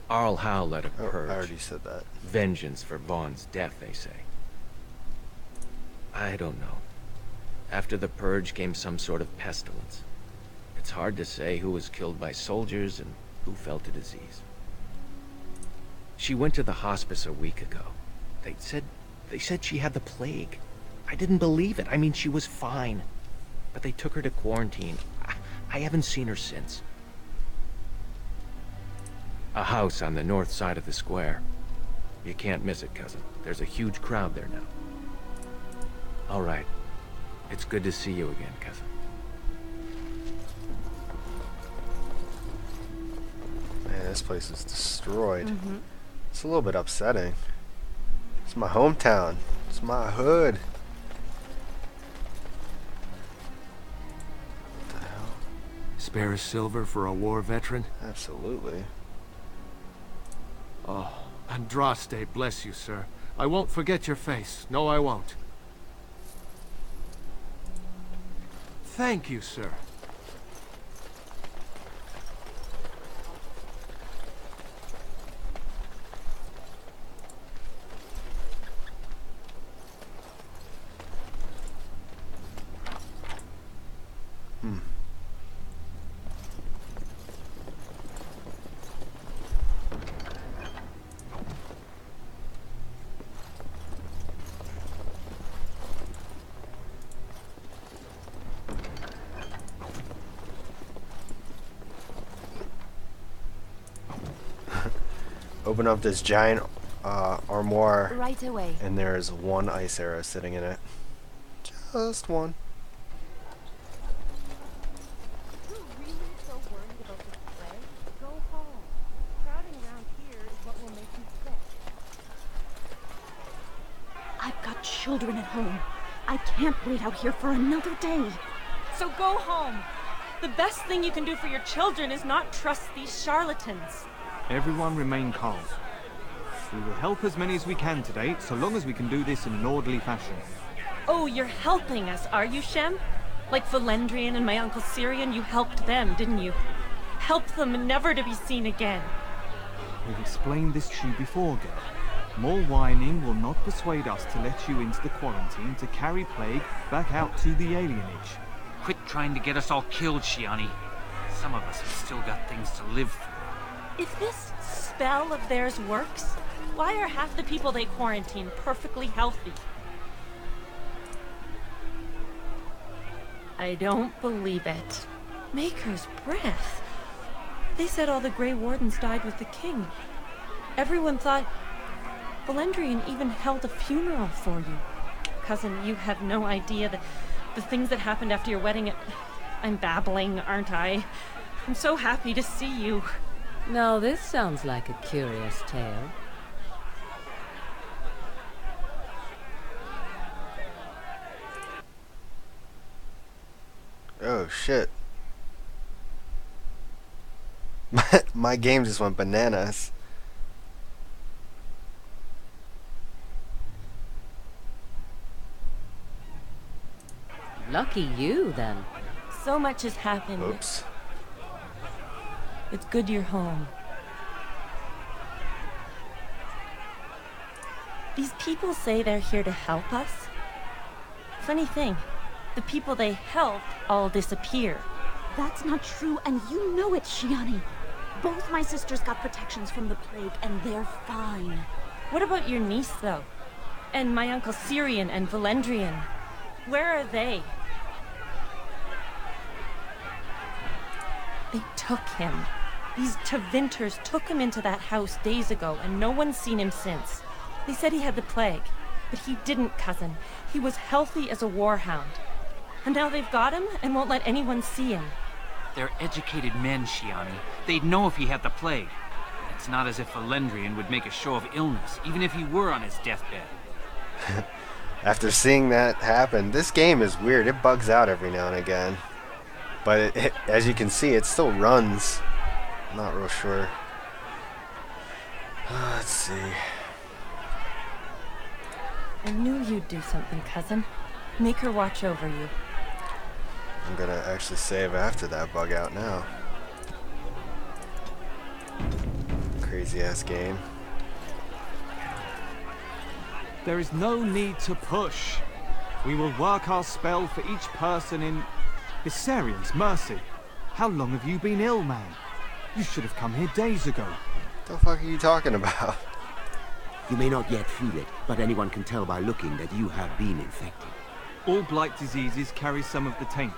Arl Howe led a purge. I already said that. Vengeance for Vaughn's death, they say. I don't know. After the purge came some sort of pestilence. It's hard to say who was killed by soldiers and who fell to disease. She went to the hospice a week ago. They said she had the plague. I didn't believe it. I mean, she was fine. But they took her to quarantine. I haven't seen her since. A house on the north side of the square. You can't miss it, cousin. There's a huge crowd there now. All right. It's good to see you again, cousin. Man, this place is destroyed. It's a little bit upsetting. It's my hometown. It's my hood. What the hell? Spare a silver for a war veteran? Absolutely. Oh, Andraste, bless you, sir. I won't forget your face. No, I won't. Thank you, sir. Open up this giant armoire. Right away. And there is one ice arrow sitting in it. Just one. You're really so worried about this plague? Go home. Crowding around here is what will make you sick. I've got children at home. I can't wait out here for another day. So go home. The best thing you can do for your children is not trust these charlatans. Everyone remain calm. We will help as many as we can today, so long as we can do this in an orderly fashion. Oh, you're helping us, are you, Shem? Like Valendrian and my Uncle Syrian, you helped them, didn't you? Help them never to be seen again. We've explained this to you before, girl. More whining will not persuade us to let you into the quarantine to carry plague back out to the alienage. Quit trying to get us all killed, Shiani. Some of us have still got things to live for. If this spell of theirs works, why are half the people they quarantine perfectly healthy? I don't believe it. Maker's breath. They said all the Grey Wardens died with the king. Everyone thought... Valendrian even held a funeral for you. Cousin, you have no idea the things that happened after your wedding. I'm babbling, aren't I? I'm so happy to see you. Now this sounds like a curious tale. Oh shit. My game just went bananas. Lucky you, then. So much has happened. Oops. It's good you're home. These people say they're here to help us. Funny thing, the people they helped all disappear. That's not true, and you know it, Shiani. Both my sisters got protections from the plague, and they're fine. What about your niece, though? And my uncle Syrian and Valendrian? Where are they? They took him. These Tevinters took him into that house days ago, and no one's seen him since. They said he had the plague, but he didn't, cousin. He was healthy as a warhound. And now they've got him and won't let anyone see him. They're educated men, Shiani. They'd know if he had the plague. It's not as if Valendrian would make a show of illness, even if he were on his deathbed. After seeing that happen, this game is weird. It bugs out every now and again. But as you can see, it still runs. I'm not real sure. Let's see. I knew you'd do something, cousin. Make her watch over you. I'm gonna actually save after that bug out now. Crazy ass game. There is no need to push. We will work our spell for each person in... Viserions, mercy. How long have you been ill, man? You should have come here days ago. What the fuck are you talking about? You may not yet feel it, but anyone can tell by looking that you have been infected. All blight diseases carry some of the taint,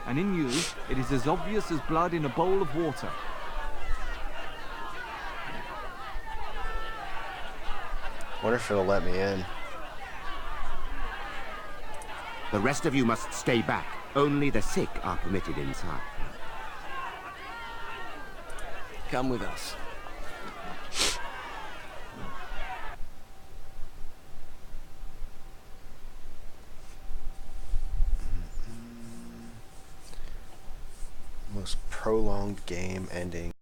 and in you, it is as obvious as blood in a bowl of water. Wonder if it'll let me in. The rest of you must stay back. Only the sick are permitted inside. Come with us. Most prolonged game ending.